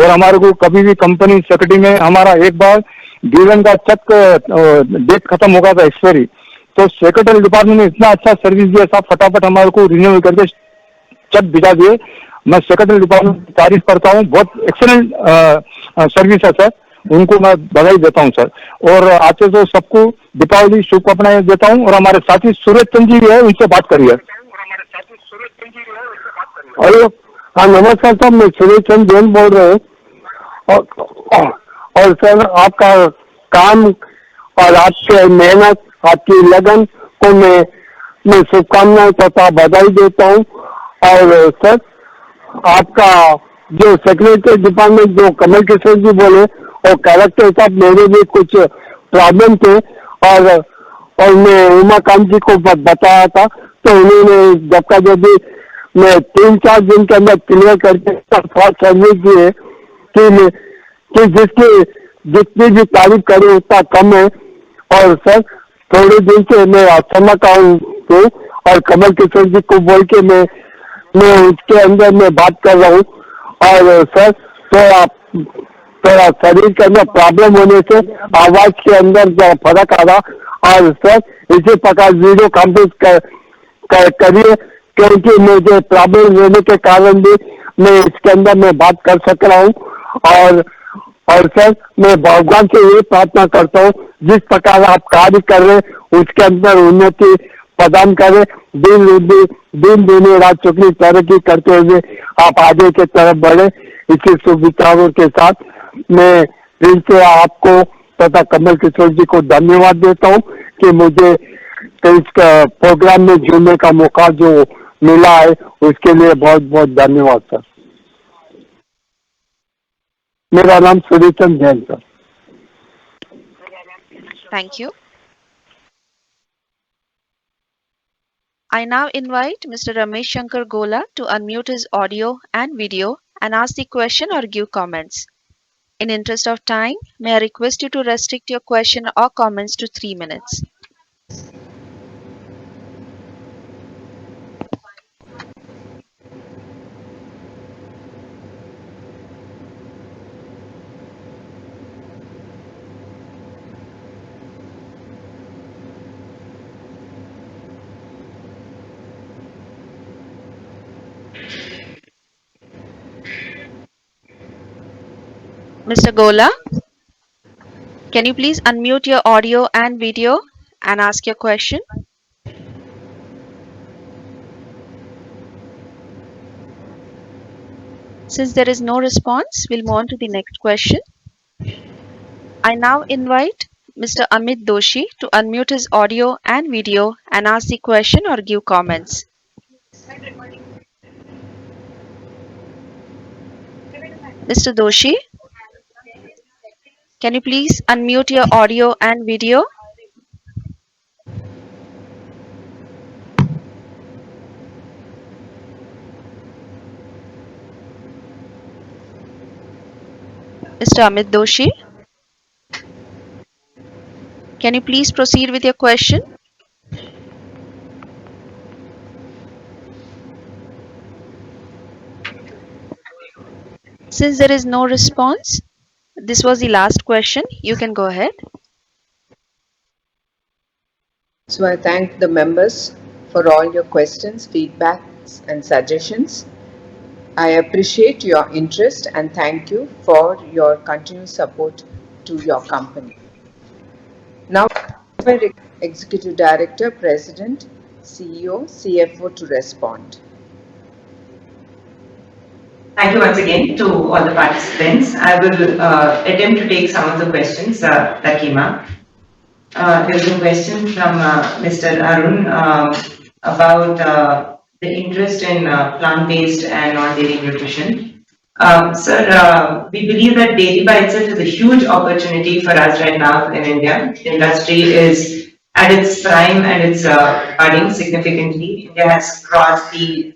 और हमारे को कभी भी कंपनी सेक्रेटरी में हमारा एक बार डिविडेंड का चेक डेट खत्म हो गया था, एक्सपायरी, तो सेक्रेटरी डिपार्टमेंट ने इतना अच्छा सर्विस दिया, सब फटाफट हमारे को रिन्यू करके चेक भिजा दिए। मैं सेक्रेटरी डिपार्टमेंट की तारीफ करता हूँ, बहुत एक्सीलेंट सर्विस है सर, उनको मैं बधाई देता हूँ सर। और आते तो सबको दीपावली शुभकामनाएं देता हूँ। और हमारे साथी सूरज चंद जी भी है, उनसे बात करिए। हेलो, हाँ नमस्कार सर, मैं सूरज चंद जैन बोल रहे हैं। और सर, आपका काम और आपके मेहनत, आपकी लगन को मैं शुभकामनाएं तथा बधाई देता हूँ। और सर, आपका जो सेक्रेटरी डिपार्टमेंट जो कमल किशोर जी बोले, और कैरेक्टर साहब, मेरे भी कुछ प्रॉब्लम थे, और मैं उमाकांत जी को बताया था, तो उन्होंने जब का जब भी मैं 3-4 दिन के अंदर क्लियर करके सर्विस दी है कि जिसकी जितनी भी तारीफ करे उतना कम है। और सर, थोड़े दिन से मैं अचानक हूँ, और कमल किशोर जी को बोल के मैं उसके अंदर में बात कर रहा हूँ। और सर, थोड़ा शरीर के अंदर प्रॉब्लम होने से आवाज के अंदर जो फर्क आ रहा। और सर, इसी प्रकार वीडियो कॉन्फ्रेंस करिए, क्योंकि मुझे प्रॉब्लम होने के कारण भी मैं इसके अंदर में बात कर सक रहा हूँ। और सर, मैं भगवान से ये प्रार्थना करता हूँ, जिस प्रकार आप कार्य कर रहे उसके अंदर उन्नति प्रदान करें, दिन दुनिया रात चुकनी तरक्की करते हुए आप आगे की तरफ बढ़े। इसी शुभ विचारों के साथ मैं फिर से आपको तथा कमल किशोर जी को धन्यवाद देता हूँ कि मुझे इस प्रोग्राम में जुड़ने का मौका जो मिला है, उसके लिए बहुत बहुत धन्यवाद सर। मेरा नाम Suryachand Jain sir. Thank you. I now invite Mr. Ramesh Shankar Gola to unmute his audio and video and ask the question or give comments. In interest of time, may I request you to restrict your question or comments to 3 minutes. Mr. Gola, can you please unmute your audio and video and ask your question? Since there is no response, we'll move on to the next question. I now invite Mr. Amit Doshi to unmute his audio and video and ask the question or give comments. Mr. Doshi, can you please unmute your audio and video? Mr. Amit Doshi, can you please proceed with your question? Since there is no response, this was the last question. You can go ahead. So I thank the members for all your questions, feedbacks, and suggestions. I appreciate your interest and thank you for your continued support to your company. Now, Executive Director, President, CEO, CFO to respond. Thank you once again to all the participants. I will attempt to take some of the questions that came up. There was a question from Mr. Arun about the interest in plant-based and non-dairy nutrition. Sir, we believe that dairy by itself is a huge opportunity for us right now in India. The industry is at its prime and it's budding significantly. India has crossed the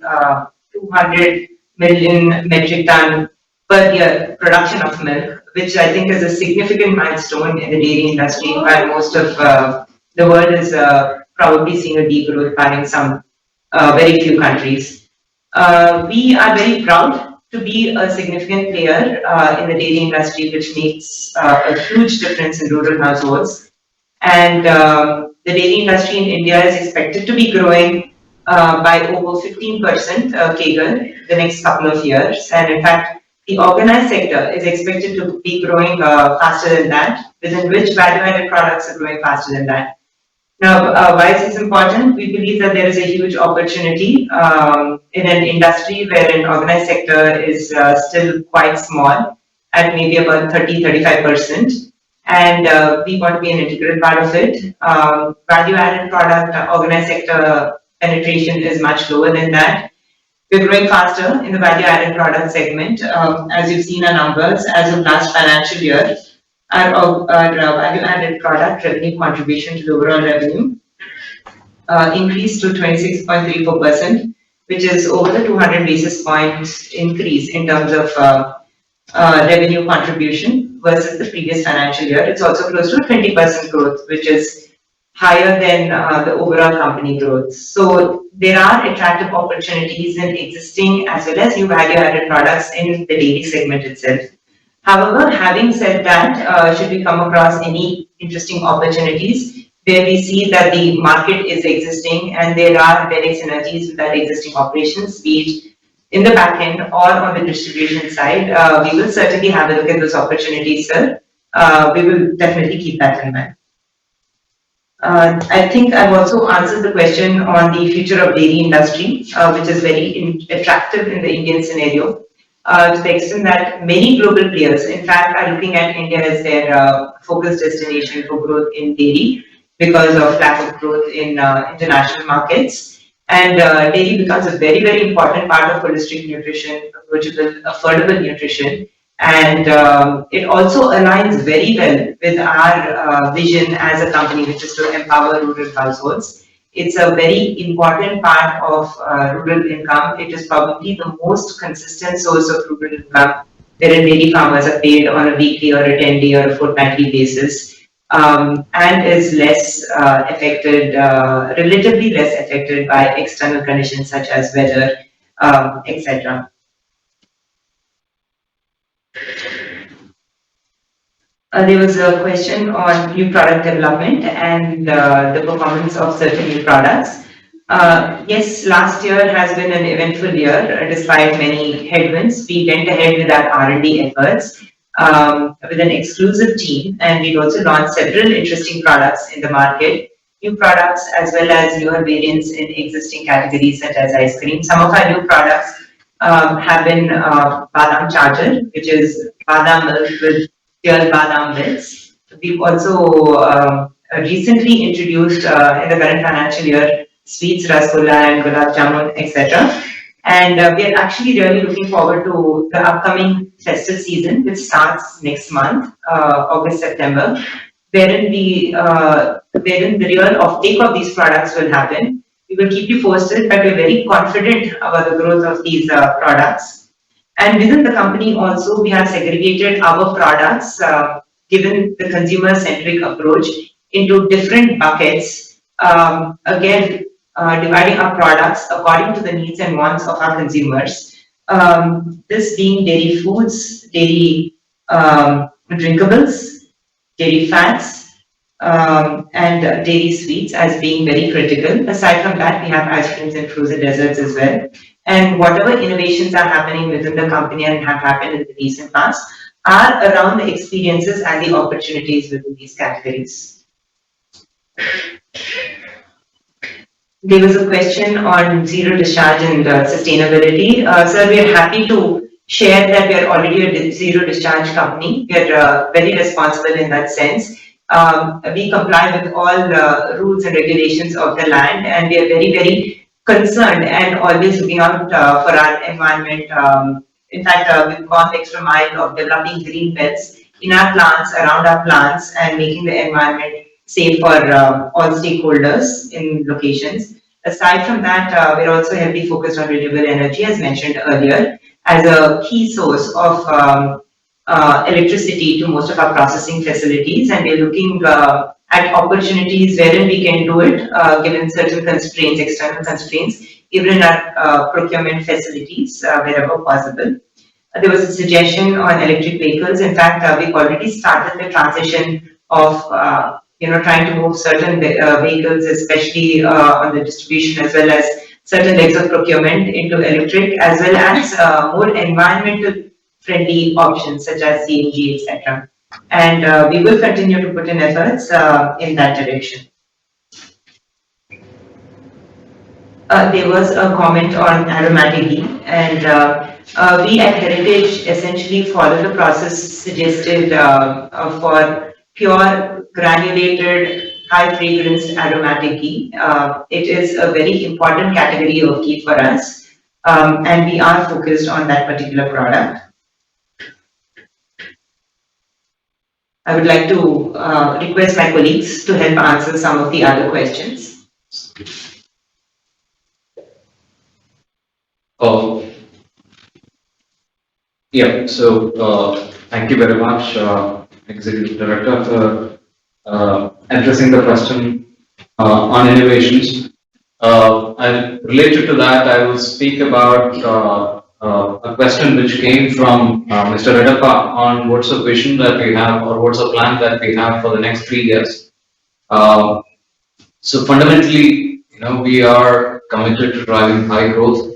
200 million metric ton per year production of milk, which I think is a significant milestone in the dairy industry, while most of the world is probably seeing a degrowth, barring some very few countries. We are very proud to be a significant player in the dairy industry, which makes a huge difference in rural households. And the dairy industry in India is expected to be growing by over 15% CAGR the next couple of years. And in fact, the organized sector is expected to be growing faster than that, within which value-added products are growing faster than that. Now, why is this important? We believe that there is a huge opportunity in an industry where an organized sector is still quite small, at maybe about 30-35%. And we want to be an integral part of it. Value-added product, organized sector penetration is much lower than that. We're growing faster in the value-added product segment. As you've seen our numbers, as of last financial year, our value-added product revenue contribution to the overall revenue increased to 26.34%, which is over the 200 basis points increase in terms of revenue contribution versus the previous financial year. It's also close to 20% growth, which is higher than the overall company growth. So there are attractive opportunities in existing as well as new value-added products in the dairy segment itself. However, having said that, should we come across any interesting opportunities where we see that the market is existing and there are direct synergies with our existing operations, be it in the back end or on the distribution side, we will certainly have a look at those opportunities, sir. We will definitely keep that in mind. I think I've also answered the question on the future of dairy industry, which is very attractive in the Indian scenario. To the extent that many global players, in fact, are looking at India as their focus destination for growth in dairy because of lack of growth in international markets. And dairy becomes a very, very important part of holistic nutrition, approachable, affordable nutrition. And it also aligns very well with our vision as a company, which is to empower rural households. It's a very important part of rural income. It is probably the most consistent source of rural income, wherein dairy farmers are paid on a weekly or a 10-day or a fortnightly basis, and is less affected, relatively less affected by external conditions such as weather, etc. There was a question on new product development and the performance of certain new products. Yes, last year has been an eventful year despite many headwinds. We went ahead with our R&D efforts with an exclusive team, and we also launched several interesting products in the market, new products as well as newer variants in existing categories such as ice cream. Some of our new products have been Badam Charger, which is badam milk with pure badam bits, we've also recently introduced in the current financial year sweets, rasgulla and gulab jamun, etc. And we are actually really looking forward to the upcoming festive season, which starts next month, August, September, wherein the real offtake of these products will happen. We will keep you posted, but we're very confident about the growth of these products. And within the company also, we have segregated our products, given the consumer-centric approach, into different buckets. Again, dividing our products according to the needs and wants of our consumers. This being dairy foods, dairy drinkables, dairy fats, and dairy sweets as being very critical. Aside from that, we have ice creams and frozen desserts as well. And whatever innovations are happening within the company and have happened in the recent past are around the experiences and the opportunities within these categories. There was a question on zero discharge and sustainability. Sir, we are happy to share that we are already a zero discharge company. We are very responsible in that sense. We comply with all the rules and regulations of the land, and we are very, very concerned and always looking out for our environment. In fact, we've gone the extra mile of developing green belts in our plants, around our plants, and making the environment safe for all stakeholders in locations. Aside from that, we're also heavily focused on renewable energy, as mentioned earlier, as a key source of electricity to most of our processing facilities, and we're looking at opportunities wherein we can do it, given certain constraints, external constraints, even in our procurement facilities, wherever possible. There was a suggestion on electric vehicles. In fact, we've already started the transition of trying to move certain vehicles, especially on the distribution as well as certain legs of procurement into electric, as well as more environmental friendly options such as CNG, etc. And we will continue to put in efforts in that direction. There was a comment on aromatic ghee, and we at Heritage essentially follow the process suggested for pure granulated high fragrance aromatic ghee. It is a very important category of ghee for us, and we are focused on that particular product. I would like to request my colleagues to help answer some of the other questions. Yeah, so thank you very much, Executive Director, for addressing the question on innovations. And related to that, I will speak about a question which came from Mr. Redappa on what's the vision that we have, or what's the plan that we have for the next 3 years. So fundamentally, we are committed to driving high growth.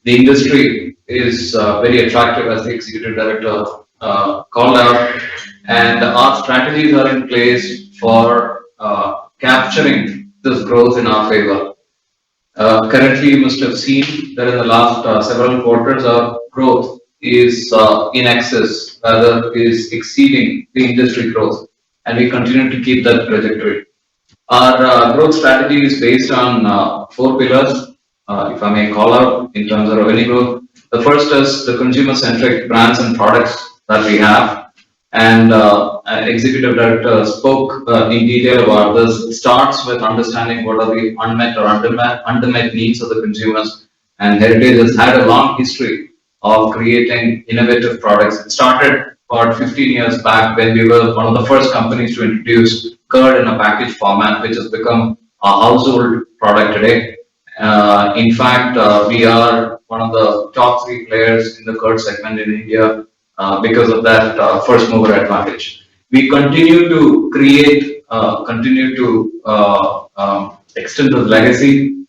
The industry is very attractive, as the Executive Director called out, and our strategies are in place for capturing this growth in our favor. Currently, you must have seen that in the last several quarters, our growth is in excess, rather is exceeding the industry growth, and we continue to keep that trajectory. Our growth strategy is based on 4 pillars, if I may call out, in terms of revenue growth. The first is the consumer-centric brands and products that we have, and Executive Director spoke in detail about this. It starts with understanding what are the unmet or undermet needs of the consumers, and Heritage has had a long history of creating innovative products. It started about 15 years back when we were one of the first companies to introduce curd in a packaged format, which has become a household product today. In fact, we are one of the top 3 players in the curd segment in India because of that first mover advantage. We continue to create, extend the legacy.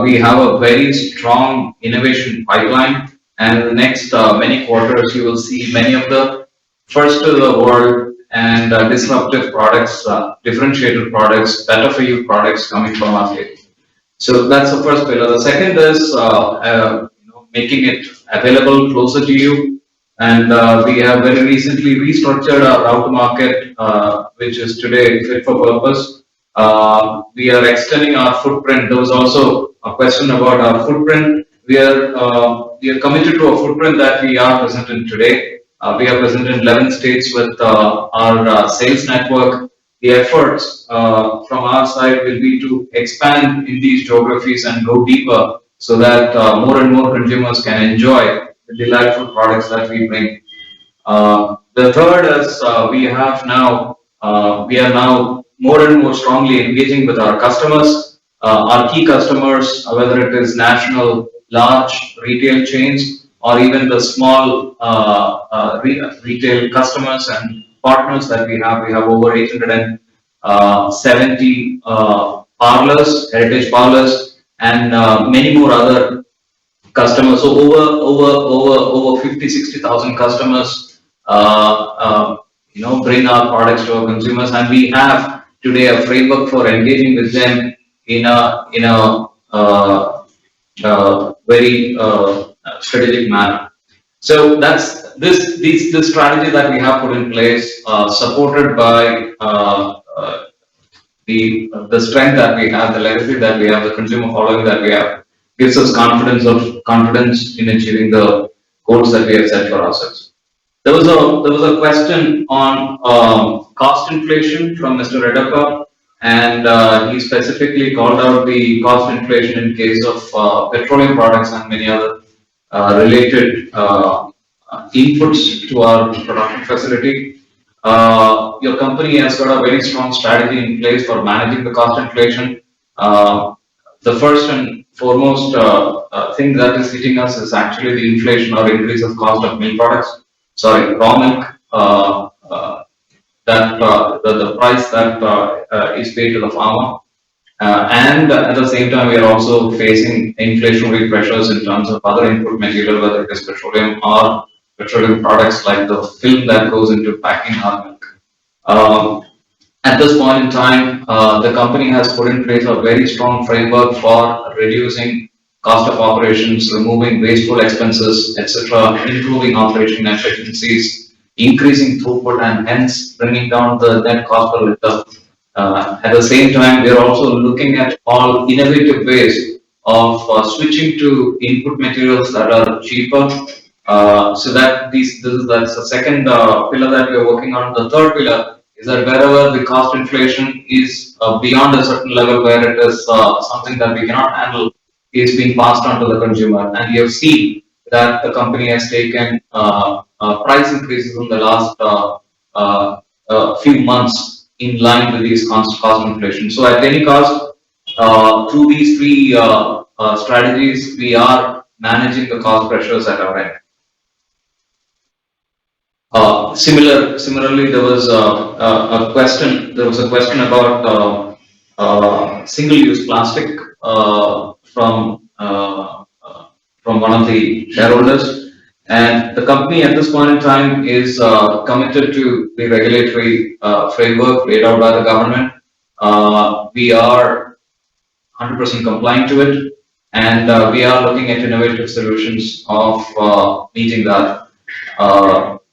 We have a very strong innovation pipeline, and in the next many quarters, you will see many of the first to the world and disruptive products, differentiated products, better for you products coming from our table. So that's the first pillar. The second is making it available closer to you. And we have very recently restructured our route to market, which is today fit for purpose. We are extending our footprint. There was also a question about our footprint. We are committed to a footprint that we are present in today. We are present in 11 states with our sales network. The efforts from our side will be to expand in these geographies and go deeper so that more and more consumers can enjoy the delightful products that we bring. The third is we are now more and more strongly engaging with our customers, our key customers, whether it is national, large retail chains, or even the small retail customers and partners that we have. We have over 870 parlors, heritage parlors, and many more other customers. So over 50-60,000 customers, bring our products to our consumers, and we have today a framework for engaging with them in a very strategic manner. So that's this strategy that we have put in place, supported by the strength that we have, the legacy that we have, the consumer following that we have, gives us confidence in achieving the goals that we have set for ourselves. There was a question on cost inflation from Mr. Redappa, and he specifically called out the cost inflation in case of petroleum products and many other related inputs to our production facility. Your company has got a very strong strategy in place for managing the cost inflation. The first and foremost thing that is hitting us is actually the inflation or increase of cost of milk products. Sorry, raw milk. That the price that is paid to the farmer, and at the same time we are also facing inflationary pressures in terms of other input material, whether it is petroleum or petroleum products like the film that goes into packing our milk. At this point in time, the company has put in place a very strong framework for reducing cost of operations, removing wasteful expenses, etc., improving operation efficiencies, increasing throughput, and hence bringing down the net cost per liter. At the same time, we are also looking at all innovative ways of switching to input materials that are cheaper. So that's the second pillar that we are working on. The third pillar is that wherever the cost inflation is beyond a certain level where it is something that we cannot handle, is being passed on to the consumer. And we have seen that the company has taken price increases in the last few months in line with these cost inflation. So at any cost, through these three strategies, we are managing the cost pressures at our end. Similarly, there was a question. There was a question about single-use plastic from one of the shareholders, and the company at this point in time is committed to the regulatory framework laid out by the government. We are 100% compliant to it, and we are looking at innovative solutions of meeting that.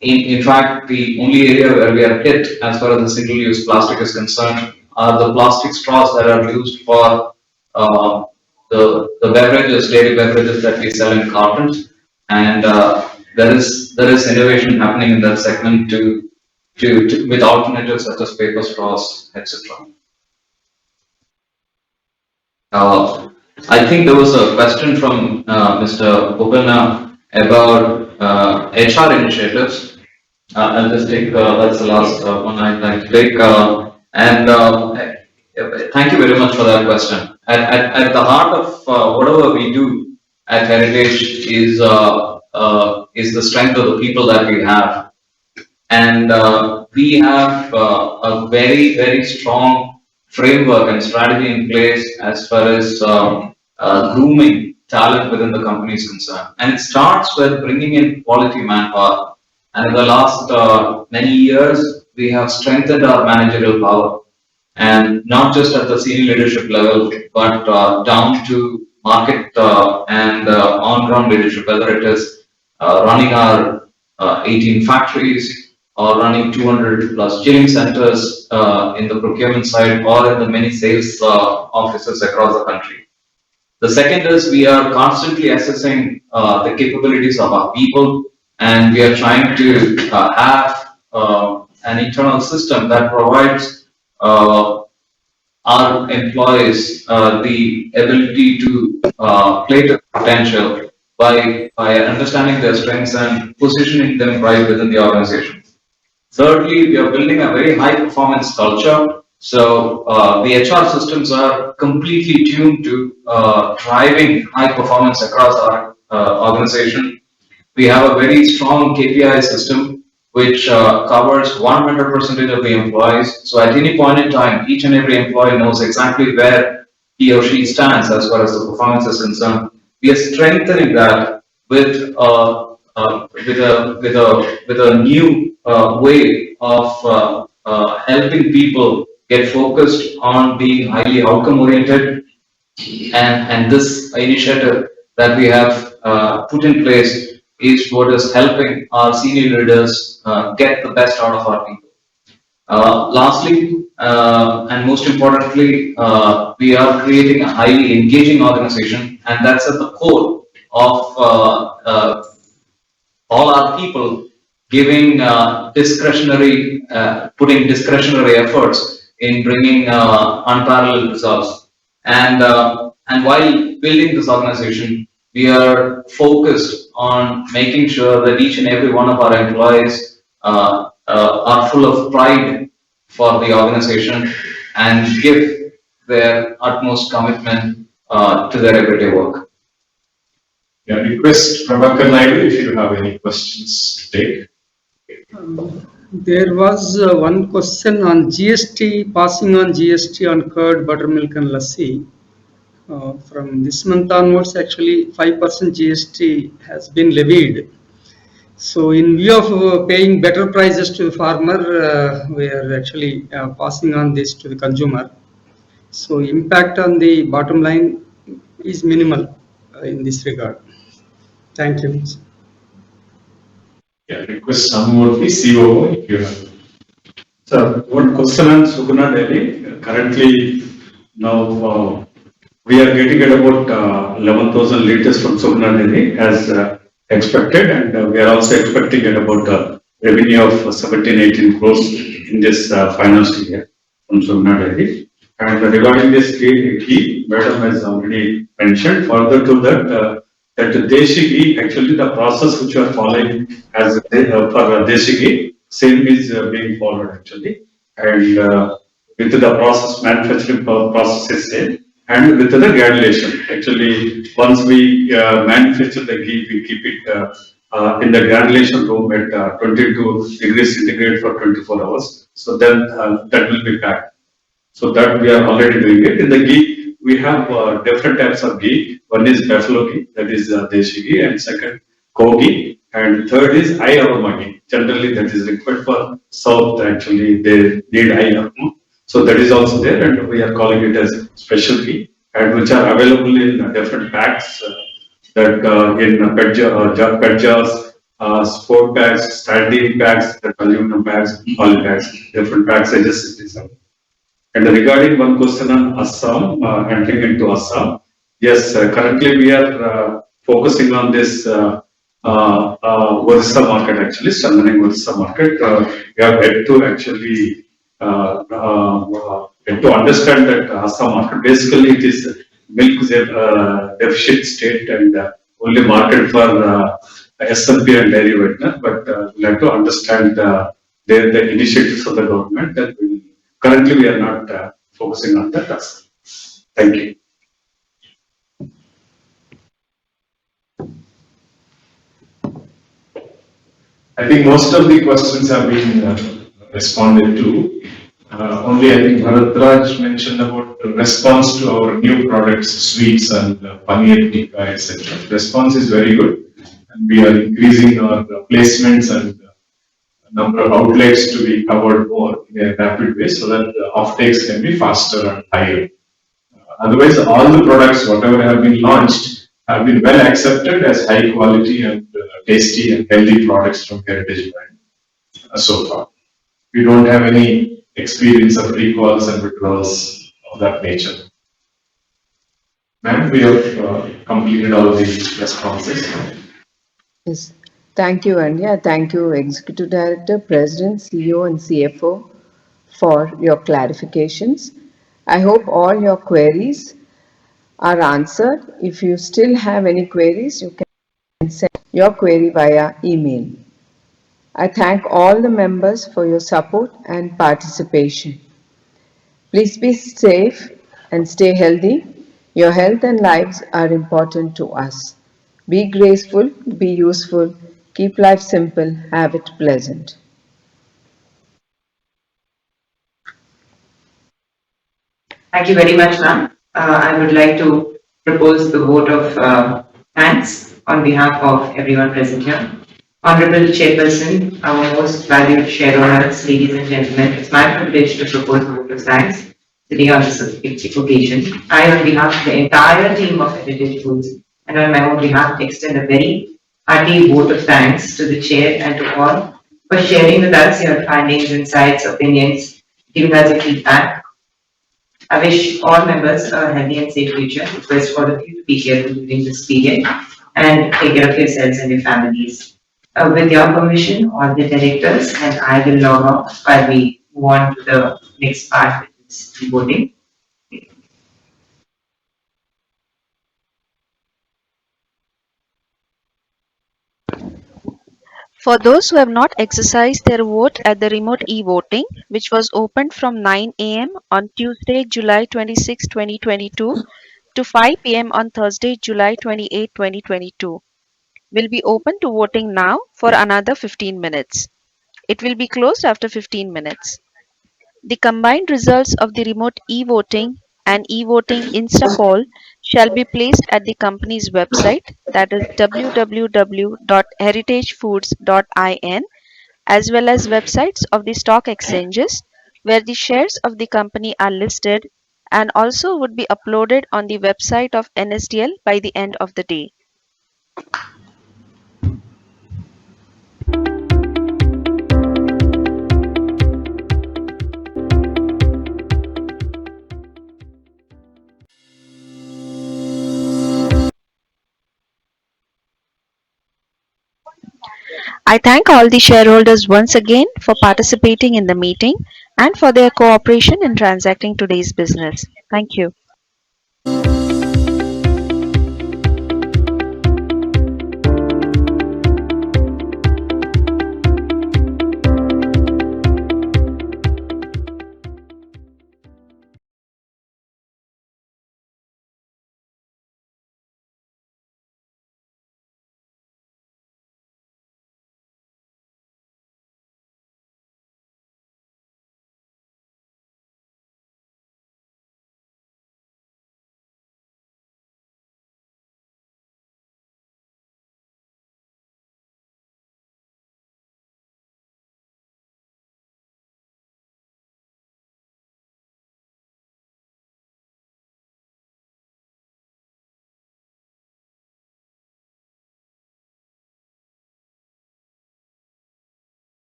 In fact, the only area where we are hit as far as the single-use plastic is concerned are the plastic straws that are used for the beverages, dairy beverages that we sell in cartons, and there is innovation happening in that segment with alternatives such as paper straws, etc. I think there was a question from Mr. Bopalna about HR initiatives. I'll just take that's the last one I'd like to take, and thank you very much for that question. At the heart of whatever we do at Heritage is the strength of the people that we have, and we have a very, very strong framework and strategy in place as far as grooming talent within the company is concerned. And it starts with bringing in quality manpower. And in the last many years, we have strengthened our managerial power, and not just at the senior leadership level, but down to market and on-ground leadership, whether it is running our 18 factories, or running 200 plus chilling centers in the procurement side or in the many sales offices across the country. The second is we are constantly assessing the capabilities of our people, and we are trying to have an internal system that provides our employees the ability to play to potential by understanding their strengths and positioning them right within the organization. Thirdly, we are building a very high performance culture. So the HR systems are completely tuned to driving high performance across our organization. We have a very strong KPI system which covers 100% of the employees. So at any point in time, each and every employee knows exactly where he or she stands as far as the performance is concerned. We are strengthening that with a new way of helping people get focused on being highly outcome oriented, and this initiative that we have put in place is what is helping our senior leaders get the best out of our people. Lastly, and most importantly, we are creating a highly engaging organization, and that's at the core of all our people giving putting discretionary efforts in bringing unparalleled results. And while building this organization, we are focused on making sure that each and every one of our employees are full of pride for the organization and give their utmost commitment to their everyday work. Yeah, request Prabhakar Naidu if you have any questions to take. There was one question on GST, passing on GST on curd, buttermilk and lassi. From this month onwards, actually 5% GST has been levied. So in view of paying better prices to the farmer, we are actually passing on this to the consumer. So impact on the bottom line is minimal in this regard. Thank you. Yeah, request Samurthy, COO, if you have. Sir, one question on Sugna Dairy. Currently, now we are getting at about 11,000 liters from Sugna Dairy as expected, and we are also expecting at about a revenue of 17-18 crores in this financial year from Sugna Dairy. And regarding this ghee, Madam has already mentioned. Further to that, that Deshi ghee, actually the process which we are following as for Deshi ghee, same is being followed actually. And with the process, manufacturing process is same. And with the granulation, actually, once we manufacture the ghee, we keep it in the granulation room at 22 degrees centigrade for 24 hours. So then that will be packed. So that we are already doing it. In the ghee, we have different types of ghee. One is buffalo ghee, that is Deshi ghee, and second, cow ghee, and third is eye aroma ghee. Generally, that is required for South. Actually, they need eye aroma. So that is also there, and we are calling it as special ghee, and which are available in different packs, that in pet jars, sport bags, standing bags, aluminum bags, poly bags, different pack sizes it is. And regarding one question on Assam, entering into Assam, yes, currently we are focusing on this Odisha market, actually, strengthening Odisha market. We have yet to actually to understand that Assam market. Basically, it is milk deficit state and only market for SMP and dairy wetness. But we'll have to understand the initiatives of the government. That currently we are not focusing on that. Thank you. I think most of the questions have been responded to. Only I think Bharat Raj mentioned about the response to our new products, sweets and paneer tikka, etc. Response is very good, and we are increasing our placements and number of outlets to be covered more in a rapid way, so that the offtakes can be faster and higher. Otherwise, all the products, whatever have been launched, have been well accepted as high quality and tasty and healthy products from Heritage brand so far. We don't have any experience of recalls and withdrawals of that nature. Ma'am, we have completed all the responses. Yes. Thank you, Anya. Thank you, Executive Director, President, CEO, and CFO for your clarifications. I hope all your queries are answered. If you still have any queries, you can send your query via email. I thank all the members for your support and participation. Please be safe and stay healthy. Your health and lives are important to us. Be graceful, be useful, keep life simple, have it pleasant. Thank you very much, ma'am. I would like to propose the vote of thanks on behalf of everyone present here. Honorable Chairperson, our most valued shareholders, ladies and gentlemen, it's my privilege to propose a vote of thanks today on this occasion. I, on behalf of the entire team of Heritage Foods and on my own behalf, extend a very hearty vote of thanks to the Chair and to all for sharing with us your findings, insights, opinions, giving us your feedback. I wish all members a healthy and safe future. Request all of you to be careful during this period and take care of yourselves and your families. With your permission, all the directors and I will log off while we move on to the next part, which is the voting. For those who have not exercised their vote at the remote e-voting, which was opened from 9 a.m. on Tuesday, July 26, 2022 to 5 p.m. on Thursday, July 28, 2022, will be open to voting now for another 15 minutes. It will be closed after 15 minutes. The combined results of the remote e-voting and e-voting Insta-poll shall be placed at the company's website, that is www.heritagefoods.in, as well as websites of the stock exchanges where the shares of the company are listed, and also would be uploaded on the website of NSDL by the end of the day. I thank all the shareholders once again for participating in the meeting and for their cooperation in transacting today's business. Thank you.